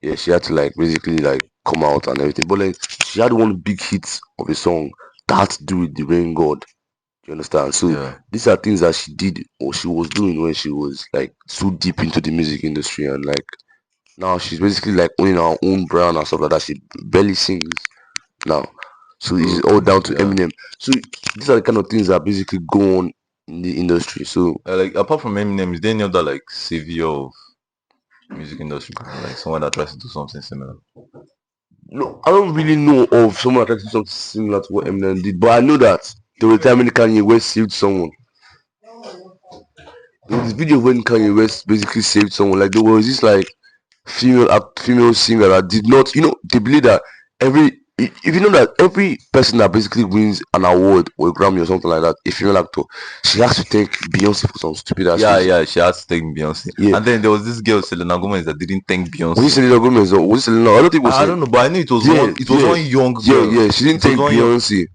[SPEAKER 2] yeah, she had to like basically like come out and everything. But like she had one big hit of a song that had to do with the rain god. You understand? So
[SPEAKER 1] Yeah.
[SPEAKER 2] these are things that she did or she was doing when she was like so deep into the music industry, and like now she's basically like owning her own brand and stuff like that. She barely sings now. So it's all
[SPEAKER 1] Okay.
[SPEAKER 2] down to
[SPEAKER 1] Yeah.
[SPEAKER 2] Eminem. So these are the kind of things that basically go on in the industry. So
[SPEAKER 1] Like apart from Eminem, is there any other like savior of music industry? Like someone that tries to do something similar?
[SPEAKER 2] no, I don't really know of someone that tried to do something similar to what Eminem did, but I know that there was a time when Kanye West saved someone. There was this video when Kanye West basically saved someone. Like there was this like female singer that did not, they believe that if you know that every person that basically wins an award or a Grammy or something like that, a female actor, she has to thank Beyonce for some stupid ass
[SPEAKER 1] Yeah,
[SPEAKER 2] reason.
[SPEAKER 1] yeah, she has to thank Beyonce.
[SPEAKER 2] Yeah.
[SPEAKER 1] And then there was this girl, Selena Gomez, that didn't thank
[SPEAKER 2] Was it
[SPEAKER 1] Beyonce.
[SPEAKER 2] Selena Gomez or was it Selena? I don't think it was
[SPEAKER 1] I
[SPEAKER 2] Selena.
[SPEAKER 1] don't know, but I knew it was
[SPEAKER 2] Yeah,
[SPEAKER 1] one young
[SPEAKER 2] yeah,
[SPEAKER 1] girl.
[SPEAKER 2] yeah. She didn't
[SPEAKER 1] It was
[SPEAKER 2] thank
[SPEAKER 1] one young
[SPEAKER 2] Beyonce.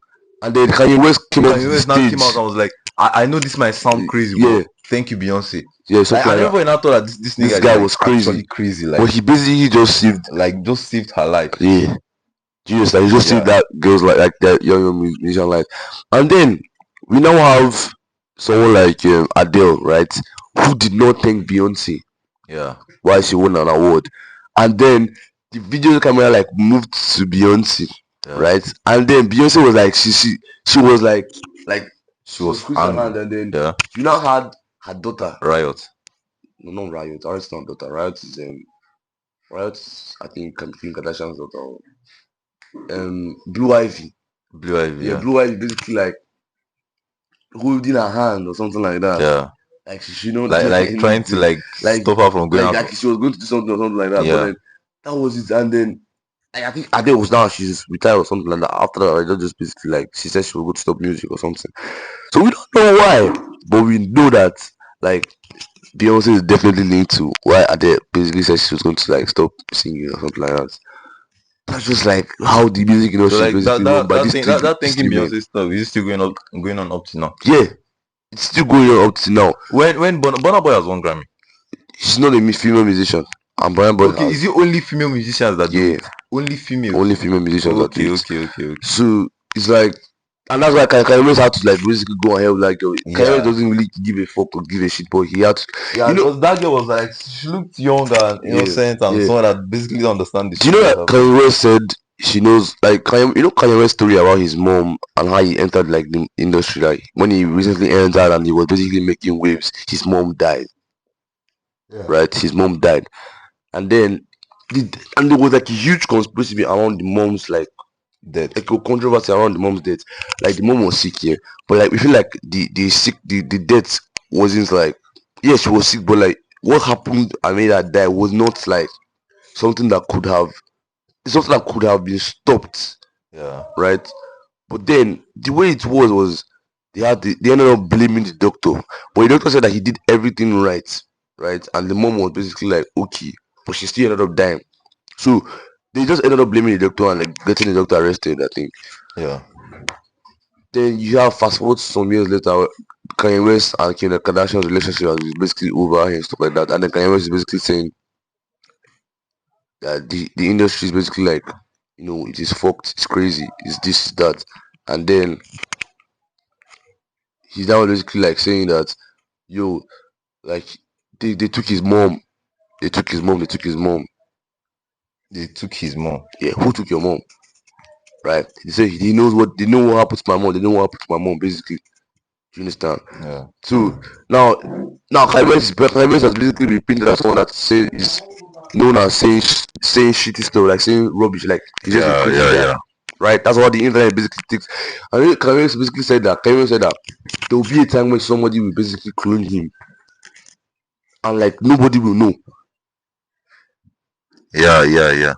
[SPEAKER 2] And then Kanye West came onto
[SPEAKER 1] Kanye
[SPEAKER 2] the
[SPEAKER 1] West now came out
[SPEAKER 2] stage.
[SPEAKER 1] and was like, I know this might sound crazy,
[SPEAKER 2] Yeah,
[SPEAKER 1] but thank you, Beyonce.
[SPEAKER 2] yeah,
[SPEAKER 1] Like
[SPEAKER 2] something
[SPEAKER 1] and
[SPEAKER 2] like that.
[SPEAKER 1] everybody now thought that this
[SPEAKER 2] This
[SPEAKER 1] nigga is
[SPEAKER 2] guy
[SPEAKER 1] like
[SPEAKER 2] was crazy.
[SPEAKER 1] actually crazy.
[SPEAKER 2] But
[SPEAKER 1] Like
[SPEAKER 2] he basically
[SPEAKER 1] just saved her life.
[SPEAKER 2] yeah. Jesus, like he just saved
[SPEAKER 1] Yeah.
[SPEAKER 2] that girl's like that young musician life. And then we now have someone like Adele, right? Who did not thank Beyonce
[SPEAKER 1] Yeah.
[SPEAKER 2] while she won an award. And then the video camera like moved to Beyonce,
[SPEAKER 1] Yeah.
[SPEAKER 2] right? And then Beyonce was like she was like
[SPEAKER 1] She was
[SPEAKER 2] squeezing her
[SPEAKER 1] angry.
[SPEAKER 2] hand, and then
[SPEAKER 1] Yeah.
[SPEAKER 2] you now had her daughter.
[SPEAKER 1] Riot.
[SPEAKER 2] No, not Riot. Riot's not daughter. Riot's I think Kim Kardashian's daughter. Blue Ivy.
[SPEAKER 1] Blue Ivy,
[SPEAKER 2] Yeah,
[SPEAKER 1] yeah.
[SPEAKER 2] Blue Ivy basically like holding her hand or something like that.
[SPEAKER 1] Yeah.
[SPEAKER 2] Like she should not do
[SPEAKER 1] Like trying to
[SPEAKER 2] anything. Like
[SPEAKER 1] stop her from going out.
[SPEAKER 2] like she was going to do something or something like that. But
[SPEAKER 1] Yeah.
[SPEAKER 2] then that was it. And then I think Adele was now she's retired or something like that. After that, Adele just basically like she said she was going to stop music or something. So we don't know why, but we know that like Beyonce is definitely linked to why Adele basically said she was going to like stop singing or something like that. That's just like how the music
[SPEAKER 1] So
[SPEAKER 2] industry is
[SPEAKER 1] like
[SPEAKER 2] basically run by these
[SPEAKER 1] that thinking
[SPEAKER 2] three men.
[SPEAKER 1] Beyonce stuff is still going on up to now.
[SPEAKER 2] Yeah, it's still going on up to now.
[SPEAKER 1] When Burna Boy has won Grammy.
[SPEAKER 2] She's not a female musician. And Brian Boy
[SPEAKER 1] Okay,
[SPEAKER 2] has,
[SPEAKER 1] is it only female musicians that do
[SPEAKER 2] yeah,
[SPEAKER 1] it? Only females.
[SPEAKER 2] only female musicians that do
[SPEAKER 1] Okay,
[SPEAKER 2] it.
[SPEAKER 1] okay.
[SPEAKER 2] So it's like, and that's why Kanye West had to like basically go ahead like Kanye West
[SPEAKER 1] Yeah.
[SPEAKER 2] doesn't really give a fuck or give a shit, but he had to.
[SPEAKER 1] Yeah,
[SPEAKER 2] You know-
[SPEAKER 1] because that girl was like she looked young and innocent and
[SPEAKER 2] yeah.
[SPEAKER 1] someone that basically don't understand this.
[SPEAKER 2] Do you know that Kanye West said she knows like Kanye West's story about his mom and how he entered like the industry, like when he recently entered and he was basically making waves, his mom died.
[SPEAKER 1] Yeah.
[SPEAKER 2] Right? His mom died. And then and there was like a huge conspiracy around the mom's like
[SPEAKER 1] Dead.
[SPEAKER 2] like a controversy around the mom's death. Like the mom was sick here, but like we feel like the death wasn't like, yeah, she was sick, but like what happened and made her die was not like something that could have been stopped,
[SPEAKER 1] Yeah.
[SPEAKER 2] right? But then the way it was they ended up blaming the doctor, but the doctor said that he did everything right, and the mom was basically like okay, but she still ended up dying. So they just ended up blaming the doctor and like getting the doctor arrested, I think.
[SPEAKER 1] Yeah.
[SPEAKER 2] Then you have fast forward some years later, Kanye West and Kim Kardashian's relationship is basically over and stuff like that. And then Kanye West is basically saying that the industry is basically like, it is fucked, it's crazy, it's this, that. And then he's now basically like saying that, yo, like they took his mom, they took his mom, they took his mom.
[SPEAKER 1] They took his mom.
[SPEAKER 2] Yeah, who took your mom? Right? He said they know what happened to my mom, they know what happened to my mom, basically. Do you understand?
[SPEAKER 1] Yeah.
[SPEAKER 2] So now Kanye West has basically been painted as someone that say is known as saying shitty stuff, like saying rubbish, like he's just a
[SPEAKER 1] Yeah,
[SPEAKER 2] crazy
[SPEAKER 1] yeah,
[SPEAKER 2] guy.
[SPEAKER 1] yeah.
[SPEAKER 2] Right? That's what the internet basically thinks. I think Kanye West basically said that. Kanye West said that there will be a time when somebody will basically clone him, and like nobody will know.
[SPEAKER 1] Yeah, yeah, yeah.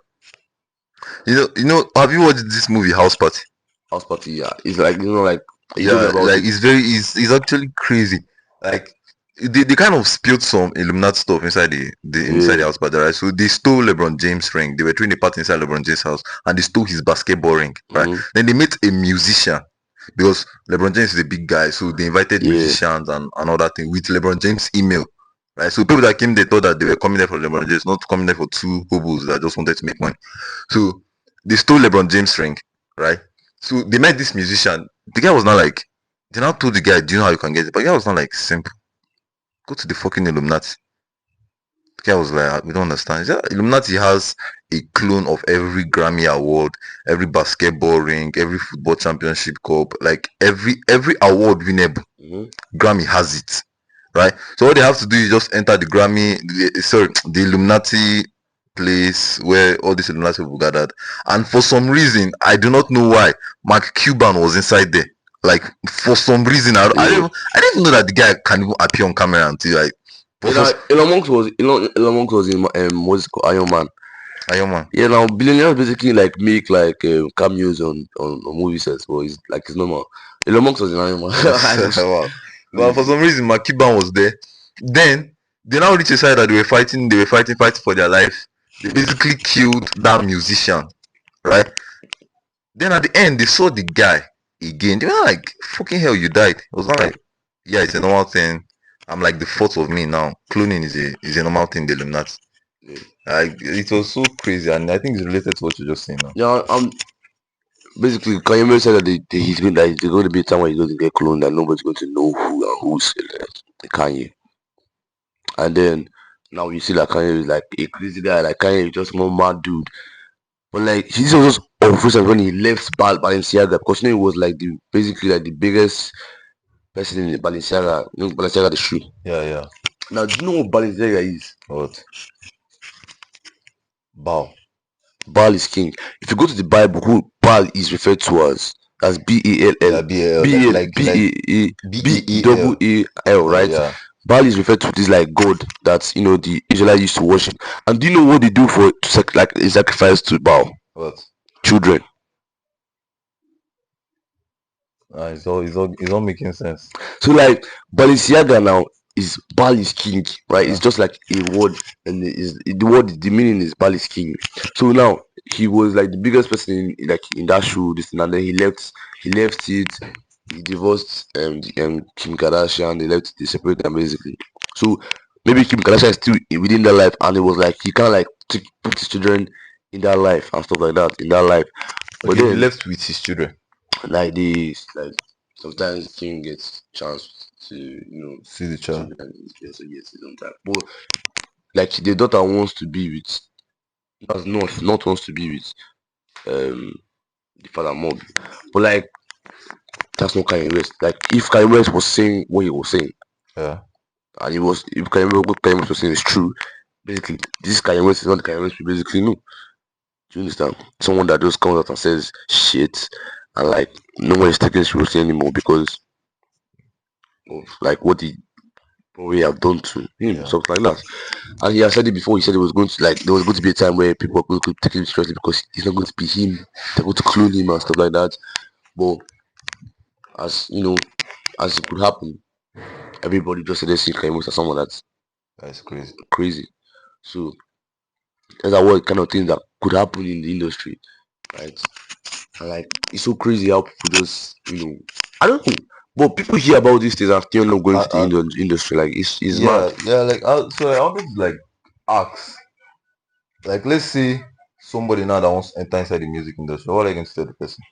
[SPEAKER 1] Have you watched this movie House Party?
[SPEAKER 2] House party, yeah. It's like like you told me
[SPEAKER 1] Yeah,
[SPEAKER 2] about
[SPEAKER 1] like
[SPEAKER 2] it.
[SPEAKER 1] it's actually crazy. Like they kind of spilled some Illuminati stuff inside the
[SPEAKER 2] Yeah.
[SPEAKER 1] house party, right? So they stole LeBron James' ring. They were throwing a party inside LeBron James' house, and they stole his basketball ring, right?
[SPEAKER 2] Mm-hmm.
[SPEAKER 1] Then they met a musician because LeBron James is a big guy, so they invited
[SPEAKER 2] Yeah.
[SPEAKER 1] musicians and all that thing with LeBron James' email. Right, so people that came, they thought that they were coming there for LeBron James, not coming there for two hobos that just wanted to make money. So they stole LeBron James' ring, right? So they met this musician. The guy was not like, they now told the guy, do you know how you can get it? But the guy was not like, simple. Go to the fucking Illuminati. The guy was like, we don't understand. He said, Illuminati has a clone of every Grammy award, every basketball ring, every football championship cup, like every award winnable.
[SPEAKER 2] Mm-hmm.
[SPEAKER 1] Grammy has it, right? So all they have to do is just enter the Illuminati place where all these Illuminati people gathered. And for some reason, I do not know why, Mark Cuban was inside there. Like for some reason,
[SPEAKER 2] Yeah.
[SPEAKER 1] I didn't even know that the guy can even appear on camera until like. But
[SPEAKER 2] You
[SPEAKER 1] for
[SPEAKER 2] know, Elon Musk was in what's it called, Iron Man.
[SPEAKER 1] Iron Man,
[SPEAKER 2] Yeah, now billionaires basically like make like cameos on movie sets, but it's normal. Elon Musk was in Iron Man.
[SPEAKER 1] wow. But for
[SPEAKER 2] Basically.
[SPEAKER 1] some reason, Mark Cuban was there. Then they now reached a side that they were fighting. They were fighting for their life. They basically killed that musician, right? Then at the end, they saw the guy again. They were like, fucking hell, you died. It was not like, yeah, it's a normal thing. I'm like the fourth of me now. Cloning is a normal thing, the Illuminati.
[SPEAKER 2] Yeah.
[SPEAKER 1] Like, it was so crazy, and I think it's related to what you're just saying now.
[SPEAKER 2] Yeah, basically Kanye West said that he's been that there's going to be a time where he's going to get cloned and nobody's going to know who and who's Kanye. And then now you see that Kanye is like a crazy guy, like Kanye is just one mad dude. But like he's also unfortunate when he left Balenciaga because he was like basically like the biggest person in the Balenciaga, Balenciaga the shoe.
[SPEAKER 1] Yeah, yeah.
[SPEAKER 2] Now, do you know what Balenciaga is?
[SPEAKER 1] What? Bow.
[SPEAKER 2] Baal is king. If you go to the Bible, who Baal is referred to as
[SPEAKER 1] Yeah,
[SPEAKER 2] B-A-L-L,
[SPEAKER 1] BAL,
[SPEAKER 2] B-A-B-A-B-A-L, right?
[SPEAKER 1] Yeah.
[SPEAKER 2] Baal is referred to this like God that the Israelites used to worship. And do you know what they do for like a sacrifice to Baal?
[SPEAKER 1] What?
[SPEAKER 2] Children.
[SPEAKER 1] It's all making sense.
[SPEAKER 2] So like Balenciaga now is Baal is king, right?
[SPEAKER 1] Yeah.
[SPEAKER 2] It's just like a word, and the meaning is Baal is king. So now he was like the biggest person in that show, this thing, and then he left it. He divorced Kim Kardashian. They separated them basically. So maybe Kim Kardashian is still within that life, and it was like he can't like put his children in that life and stuff like that in that life. But
[SPEAKER 1] Okay, he
[SPEAKER 2] then
[SPEAKER 1] left with his children.
[SPEAKER 2] like this, like sometimes king gets chance to
[SPEAKER 1] See the child.
[SPEAKER 2] children yes, yes sometimes. But like the daughter wants to be with does not wants to be with the father more. But like that's not Kanye West. Like if Kanye West was saying what he was saying,
[SPEAKER 1] Yeah.
[SPEAKER 2] and he was if Kanye West was saying is true, basically this Kanye West is not the Kanye West we basically know. Do you understand? Someone that just comes out and says shit and like no one is taking it seriously anymore because of like what he we have done to him,
[SPEAKER 1] Yeah.
[SPEAKER 2] something like that. And he has said it before. He said it was going to like there was going to be a time where people were going to take him seriously because it's not going to be him. They're going to clone him and stuff like that. But as as it could happen, everybody just said they see Kanye West as someone that's
[SPEAKER 1] That's crazy.
[SPEAKER 2] crazy. So those are what kind of things that could happen in the industry, right? And like it's so crazy how people just I don't know. But people hear about these things and still not going to the
[SPEAKER 1] And
[SPEAKER 2] industry. Like it's mad.
[SPEAKER 1] yeah, like so I wanted to like ask, like let's say somebody now that wants to enter inside the music industry, what are you going to tell the person?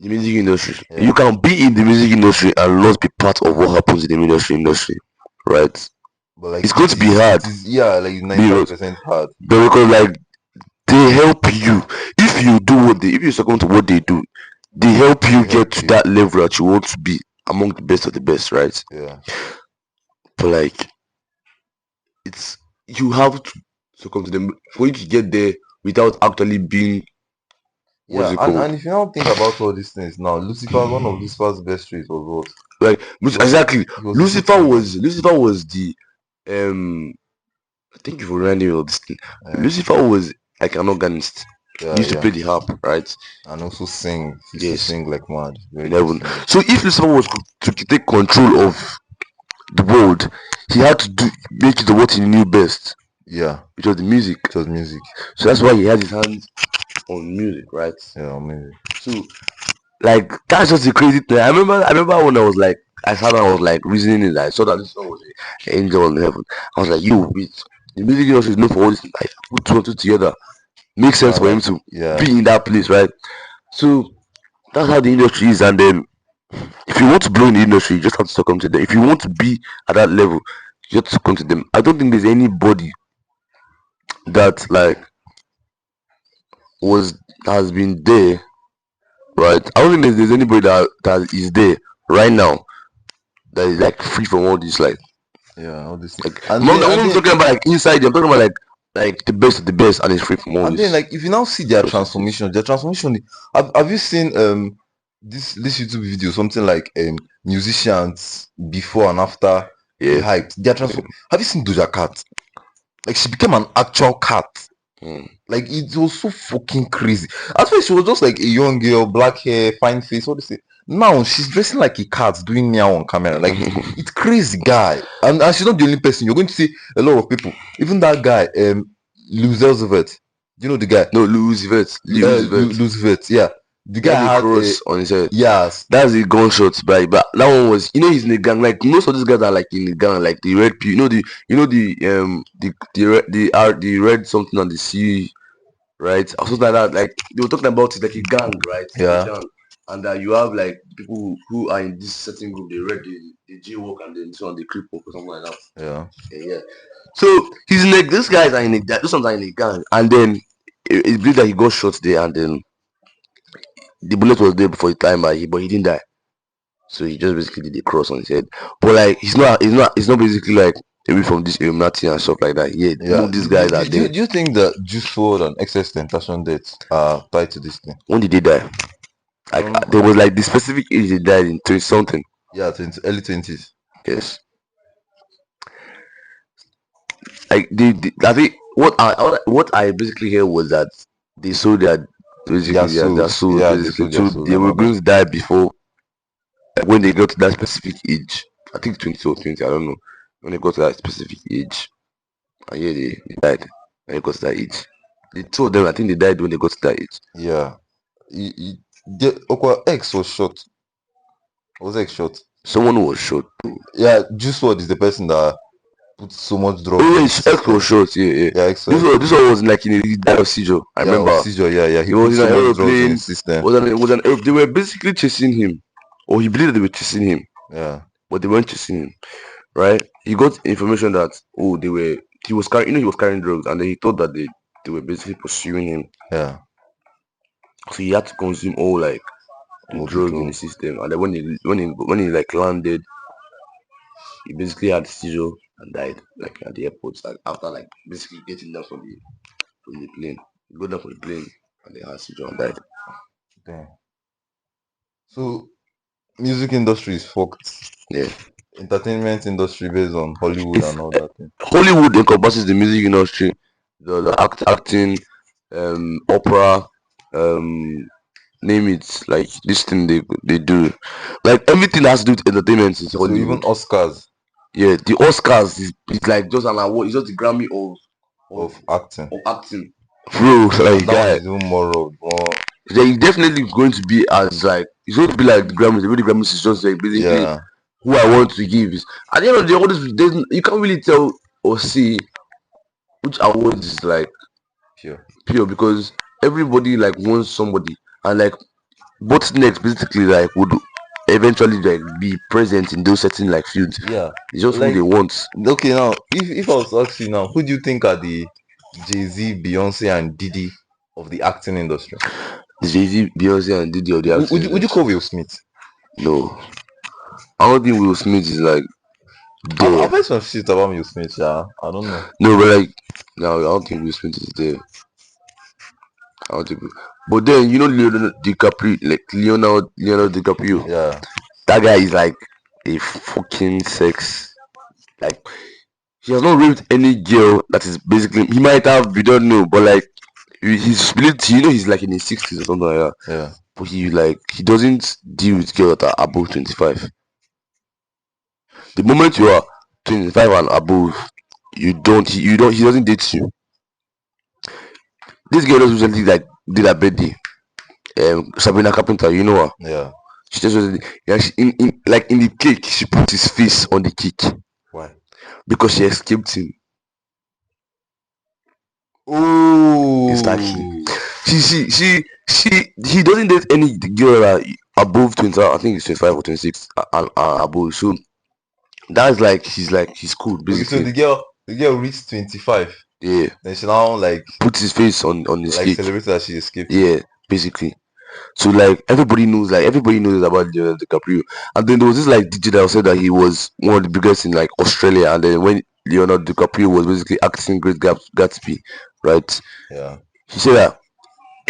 [SPEAKER 2] The music industry. You
[SPEAKER 1] Yeah,
[SPEAKER 2] can be in the music industry and not be part of what happens in the industry, right?
[SPEAKER 1] but like
[SPEAKER 2] It's going to be
[SPEAKER 1] it
[SPEAKER 2] hard
[SPEAKER 1] is yeah, like
[SPEAKER 2] because
[SPEAKER 1] 95% hard.
[SPEAKER 2] because like they help you if you do what they if you succumb to what they do, they help
[SPEAKER 1] They
[SPEAKER 2] you get
[SPEAKER 1] help
[SPEAKER 2] to
[SPEAKER 1] you.
[SPEAKER 2] that level that you want to be among the best of the best, right?
[SPEAKER 1] Yeah,
[SPEAKER 2] But like it's you have to succumb to them for you to get there without actually being what's
[SPEAKER 1] yeah,
[SPEAKER 2] it called?
[SPEAKER 1] and if you now think about all these things now, Lucifer, one of Lucifer's best traits was what?
[SPEAKER 2] Like exactly.
[SPEAKER 1] He was a good
[SPEAKER 2] Lucifer
[SPEAKER 1] singer.
[SPEAKER 2] was the um thank you for reminding me of this thing.
[SPEAKER 1] Yeah,
[SPEAKER 2] Lucifer was like an organist. He
[SPEAKER 1] yeah,
[SPEAKER 2] used to
[SPEAKER 1] yeah,
[SPEAKER 2] play the harp, right?
[SPEAKER 1] and also sing. He used to
[SPEAKER 2] Yes,
[SPEAKER 1] sing like mad. Very
[SPEAKER 2] in
[SPEAKER 1] good
[SPEAKER 2] heaven.
[SPEAKER 1] singer.
[SPEAKER 2] So if Lucifer was to take control of the world, he had to make it what he knew best,
[SPEAKER 1] Yeah,
[SPEAKER 2] which was the music.
[SPEAKER 1] it was music.
[SPEAKER 2] So that's why he had his hands on music, right?
[SPEAKER 1] Yeah, amazing.
[SPEAKER 2] So like that's just the crazy thing. I remember when I was like I sat down, I was like reasoning it. I saw that this song was an angel in heaven. I was like, yo, wait, the music industry is known for all this. Like put two and two together, makes sense
[SPEAKER 1] Now,
[SPEAKER 2] for him
[SPEAKER 1] like,
[SPEAKER 2] to
[SPEAKER 1] yeah,
[SPEAKER 2] be in that place, right? So that's how the industry is. And then if you want to blow in the industry, you just have to succumb to them. If you want to be at that level, you have to succumb to them. I don't think there's anybody that like was has been there, right? I don't think there's anybody that is there right now that is like free from all this.
[SPEAKER 1] yeah, all this.
[SPEAKER 2] Like
[SPEAKER 1] And then,
[SPEAKER 2] I'm not talking about like inside. I'm talking about like the best of the best, and it's free from all this.
[SPEAKER 1] like, if you now see their transformation, have you seen this YouTube video, something like musicians before and after they
[SPEAKER 2] Yeah.
[SPEAKER 1] hyped their transform? Have you seen Doja Cat? Like, she became an actual cat.
[SPEAKER 2] Mm.
[SPEAKER 1] Like, it was so fucking crazy. At first she was just like a young girl, black hair, fine face, what do you say? Now she's dressing like a cat, doing meow on camera. Like, it's crazy, guy. And she's not the only person. You're going to see a lot of people. Even that guy, Luz Elizabeth. Do you know the guy?
[SPEAKER 2] No, lose vet, lose vet.
[SPEAKER 1] Luz Vet, yeah. The
[SPEAKER 2] He
[SPEAKER 1] guy
[SPEAKER 2] had a
[SPEAKER 1] had a
[SPEAKER 2] cross on his head.
[SPEAKER 1] yes.
[SPEAKER 2] That's the gunshot, but that one was, he's in the gang. Like most of these guys are like in the gang, like the red P. The red something on the C, right? Or something like that. Like they were talking about it like a gang, right?
[SPEAKER 1] Yeah.
[SPEAKER 2] A gang. And you have like people who are in this certain group. They read the J-walk and then so on the creep walk or something like that.
[SPEAKER 1] Yeah.
[SPEAKER 2] Yeah. So he's in like these guys are in a those ones are in a gang, and then it believed that he got shot there, and then the bullet was there before the time, but he didn't die. So he just basically did a cross on his head. But like he's not basically like away from this Illuminati and stuff like that. Yeah,
[SPEAKER 1] Yeah.
[SPEAKER 2] these guys are there.
[SPEAKER 1] Do you think that Juice WRLD and excess tentation deaths are tied to this thing?
[SPEAKER 2] When did they die? Like there was like the specific age they died in 20 something.
[SPEAKER 1] Yeah, early 20s.
[SPEAKER 2] Yes. Like I think what I basically heard was that they sold their basically their souls
[SPEAKER 1] Yeah,
[SPEAKER 2] basically.
[SPEAKER 1] their
[SPEAKER 2] So
[SPEAKER 1] souls
[SPEAKER 2] they
[SPEAKER 1] and
[SPEAKER 2] were
[SPEAKER 1] all
[SPEAKER 2] going
[SPEAKER 1] that.
[SPEAKER 2] to die before, like when they got to that specific age. I think 20 or 20, I don't know. When they got to that specific age. And yeah, they died when they got to that age. The two of them, I think they died when they got to that age.
[SPEAKER 1] Yeah. Okwa X was shot. Was X shot?
[SPEAKER 2] Someone who was shot.
[SPEAKER 1] Yeah, Juice WRLD is the person that put so much drugs.
[SPEAKER 2] Oh
[SPEAKER 1] in
[SPEAKER 2] yeah,
[SPEAKER 1] his
[SPEAKER 2] X
[SPEAKER 1] system.
[SPEAKER 2] was shot. Yeah.
[SPEAKER 1] Yeah, X
[SPEAKER 2] This one was like in a died of seizure. I
[SPEAKER 1] yeah,
[SPEAKER 2] remember.
[SPEAKER 1] of seizure, yeah. He
[SPEAKER 2] He
[SPEAKER 1] put
[SPEAKER 2] was in
[SPEAKER 1] so
[SPEAKER 2] an
[SPEAKER 1] much drugs in
[SPEAKER 2] aeroplane.
[SPEAKER 1] his system.
[SPEAKER 2] They were basically chasing him, or he believed that they were chasing him,
[SPEAKER 1] Yeah.
[SPEAKER 2] but they weren't chasing him. Right? He got information that he was carrying drugs, and then he thought that they were basically pursuing him.
[SPEAKER 1] Yeah.
[SPEAKER 2] So he had to consume all like the
[SPEAKER 1] All the
[SPEAKER 2] drugs in the
[SPEAKER 1] drugs.
[SPEAKER 2] system, and then when he like landed, he basically had seizure and died like at the airport, like after like basically getting down from the plane. He got down from the plane and they had seizure and died.
[SPEAKER 1] Damn. So music industry is fucked.
[SPEAKER 2] Yeah.
[SPEAKER 1] Entertainment industry based on Hollywood
[SPEAKER 2] It's
[SPEAKER 1] and all that thing.
[SPEAKER 2] Hollywood encompasses the music industry, the acting, opera, name it, like this thing they do. Like everything that has to do with entertainment is
[SPEAKER 1] So even
[SPEAKER 2] Hollywood.
[SPEAKER 1] Oscars
[SPEAKER 2] Yeah, the Oscars is it's like just an award, it's just the Grammy
[SPEAKER 1] of acting.
[SPEAKER 2] of acting. Bro, like
[SPEAKER 1] That one
[SPEAKER 2] guy.
[SPEAKER 1] is even more raw, more
[SPEAKER 2] Like, it's definitely going to be as like it's going to be like the Grammys. The way the Grammys is just like basically
[SPEAKER 1] Yeah,
[SPEAKER 2] who I want to give is at the end of the day. All this, you can't really tell or see which awards is like
[SPEAKER 1] sure.
[SPEAKER 2] pure because everybody like wants somebody and like what's next basically like would eventually like be present in those certain like fields.
[SPEAKER 1] Yeah,
[SPEAKER 2] It's just who
[SPEAKER 1] like
[SPEAKER 2] they want.
[SPEAKER 1] okay now, if I was to ask you now, who do you think are the Jay-Z, Beyonce, and Diddy of the acting industry?
[SPEAKER 2] Jay-Z, Beyonce, and Diddy of the acting
[SPEAKER 1] Would you
[SPEAKER 2] industry.
[SPEAKER 1] call Will Smith?
[SPEAKER 2] No, I don't think Will Smith is like
[SPEAKER 1] I've
[SPEAKER 2] there.
[SPEAKER 1] heard some shit about Will Smith. Yeah, I don't know.
[SPEAKER 2] No, but like no, I don't think Will Smith is there. I don't think. But then you know Leonardo DiCaprio, like Leonardo DiCaprio.
[SPEAKER 1] Yeah,
[SPEAKER 2] That guy is like a fucking sex. Like he has not raped any girl. That is basically he might have. We don't know, but like he's split. You know he's like in his 60s or something like that.
[SPEAKER 1] yeah.
[SPEAKER 2] But he doesn't deal with girls that are above 25. The moment you are 25 and above, he doesn't date you. This girl just recently like did her birthday. Sabrina Carpenter, you know her.
[SPEAKER 1] Yeah.
[SPEAKER 2] She just was yeah, in like in the cake, she put his face on the cake
[SPEAKER 1] Why?
[SPEAKER 2] because she escaped him instantly.
[SPEAKER 1] Oh,
[SPEAKER 2] He doesn't date any girl that above 20. I think it's 25 or 26 and above. So that's like he's cool
[SPEAKER 1] okay. So
[SPEAKER 2] basically.
[SPEAKER 1] the girl reached 25.
[SPEAKER 2] Yeah,
[SPEAKER 1] Then she now
[SPEAKER 2] put his face on his
[SPEAKER 1] like
[SPEAKER 2] cake.
[SPEAKER 1] celebrated that she escaped him.
[SPEAKER 2] Yeah, basically. So like everybody knows about Leonardo DiCaprio. And then there was this like DJ that said that he was one of the biggest in like Australia. And then when Leonardo DiCaprio was basically acting Great Gatsby, right?
[SPEAKER 1] Yeah.
[SPEAKER 2] He said that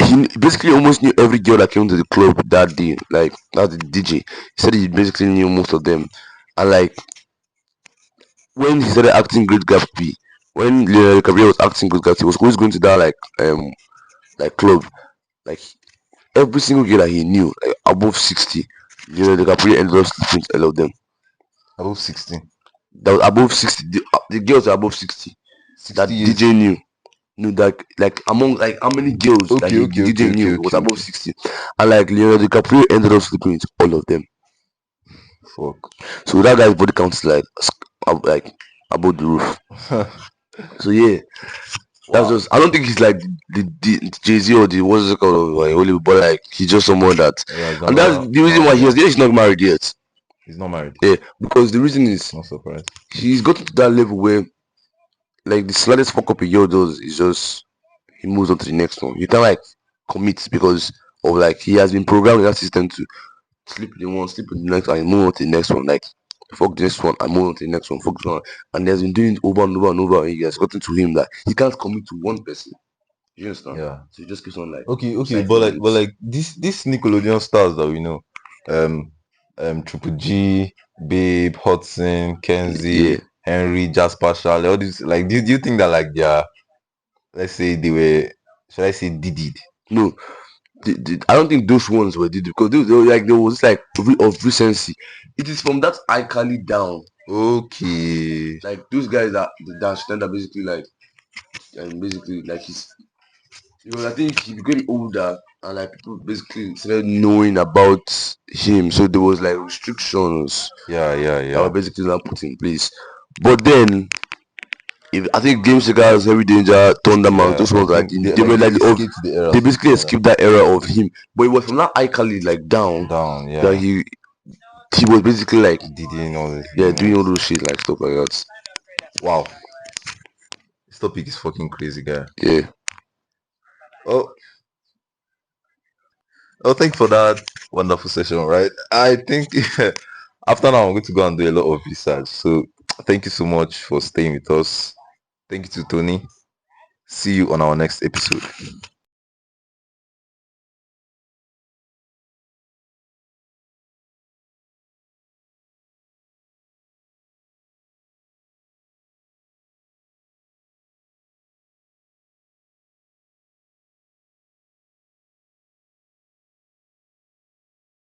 [SPEAKER 2] he basically almost knew every girl that came to the club that day. Like that's the DJ. He said he basically knew most of them. And like when he started acting Great Gatsby, when Leonardo DiCaprio was acting Great Gatsby, he was always going to that like club. Like every single girl that he knew, like above 60, Leonardo DiCaprio ended up sleeping with all of them.
[SPEAKER 1] Above 16.
[SPEAKER 2] That was above 60. The girls are above 60. That
[SPEAKER 1] 60 years.
[SPEAKER 2] DJ knew that like among like how many girls that
[SPEAKER 1] Okay,
[SPEAKER 2] the
[SPEAKER 1] okay,
[SPEAKER 2] DJ
[SPEAKER 1] okay, okay,
[SPEAKER 2] knew was
[SPEAKER 1] okay,
[SPEAKER 2] above
[SPEAKER 1] okay.
[SPEAKER 2] 60. And like Leonardo DiCaprio ended up sleeping with all of them.
[SPEAKER 1] Fuck.
[SPEAKER 2] So that guy's body count is like above the roof. So yeah, that's
[SPEAKER 1] Wow.
[SPEAKER 2] just I don't think he's like the Jay-Z or the what's it called like Hollywood, but like he's just someone that
[SPEAKER 1] Yeah, he's
[SPEAKER 2] and that's
[SPEAKER 1] another
[SPEAKER 2] the reason why he's not married yet.
[SPEAKER 1] He's not married.
[SPEAKER 2] Yeah, because the reason is
[SPEAKER 1] Not surprised.
[SPEAKER 2] he's gotten to that level where like the slightest fuck up a girl does is just he moves on to the next one. You can't like commit because of like he has been programmed in that system to sleep with the one, sleep with the next, and move on to the next one. Like fuck this one, and move on to the next one, fuck this one, and he has been doing it over and over and over. And he has gotten to him that he can't commit to one person. You understand?
[SPEAKER 1] Yeah.
[SPEAKER 2] So he just keeps on like
[SPEAKER 1] Okay, okay,
[SPEAKER 2] cycling
[SPEAKER 1] but
[SPEAKER 2] it.
[SPEAKER 1] like this Nickelodeon stars that we know, um, Triple G, Babe, Hudson,
[SPEAKER 2] Yeah,
[SPEAKER 1] Kenzie, Henry, Jasper, Charlie, all these like, do you think that like they are, let's say they were, should I say did?
[SPEAKER 2] no, I don't think those ones were did because they were like there was like of recency. It is from that iCarly down.
[SPEAKER 1] Okay.
[SPEAKER 2] Like those guys that stand up basically like and basically like he's because I think he became older and like people basically started knowing about him. So there was like restrictions
[SPEAKER 1] Yeah, yeah,
[SPEAKER 2] that were
[SPEAKER 1] yeah.
[SPEAKER 2] basically not put in place. But then if I think Game Shakers, Heavy Danger, Thunderman,
[SPEAKER 1] Yeah,
[SPEAKER 2] those
[SPEAKER 1] I
[SPEAKER 2] ones like
[SPEAKER 1] think they
[SPEAKER 2] they
[SPEAKER 1] like
[SPEAKER 2] were
[SPEAKER 1] they
[SPEAKER 2] like of
[SPEAKER 1] escaped the era,
[SPEAKER 2] they
[SPEAKER 1] something
[SPEAKER 2] basically
[SPEAKER 1] like that.
[SPEAKER 2] escaped that era of him. But it was from that iCarly like down
[SPEAKER 1] Down,
[SPEAKER 2] that
[SPEAKER 1] yeah.
[SPEAKER 2] he was basically like
[SPEAKER 1] Diddy all this,
[SPEAKER 2] yeah
[SPEAKER 1] doing all
[SPEAKER 2] doing all
[SPEAKER 1] this.
[SPEAKER 2] those shit like stuff like that.
[SPEAKER 1] Wow. This topic is fucking crazy, guy.
[SPEAKER 2] Yeah.
[SPEAKER 1] Oh, oh, thank you for that wonderful session, right? I think after now I'm going to go and do a lot of research. So thank you so much for staying with us. Thank you to Tony. See you on our next episode.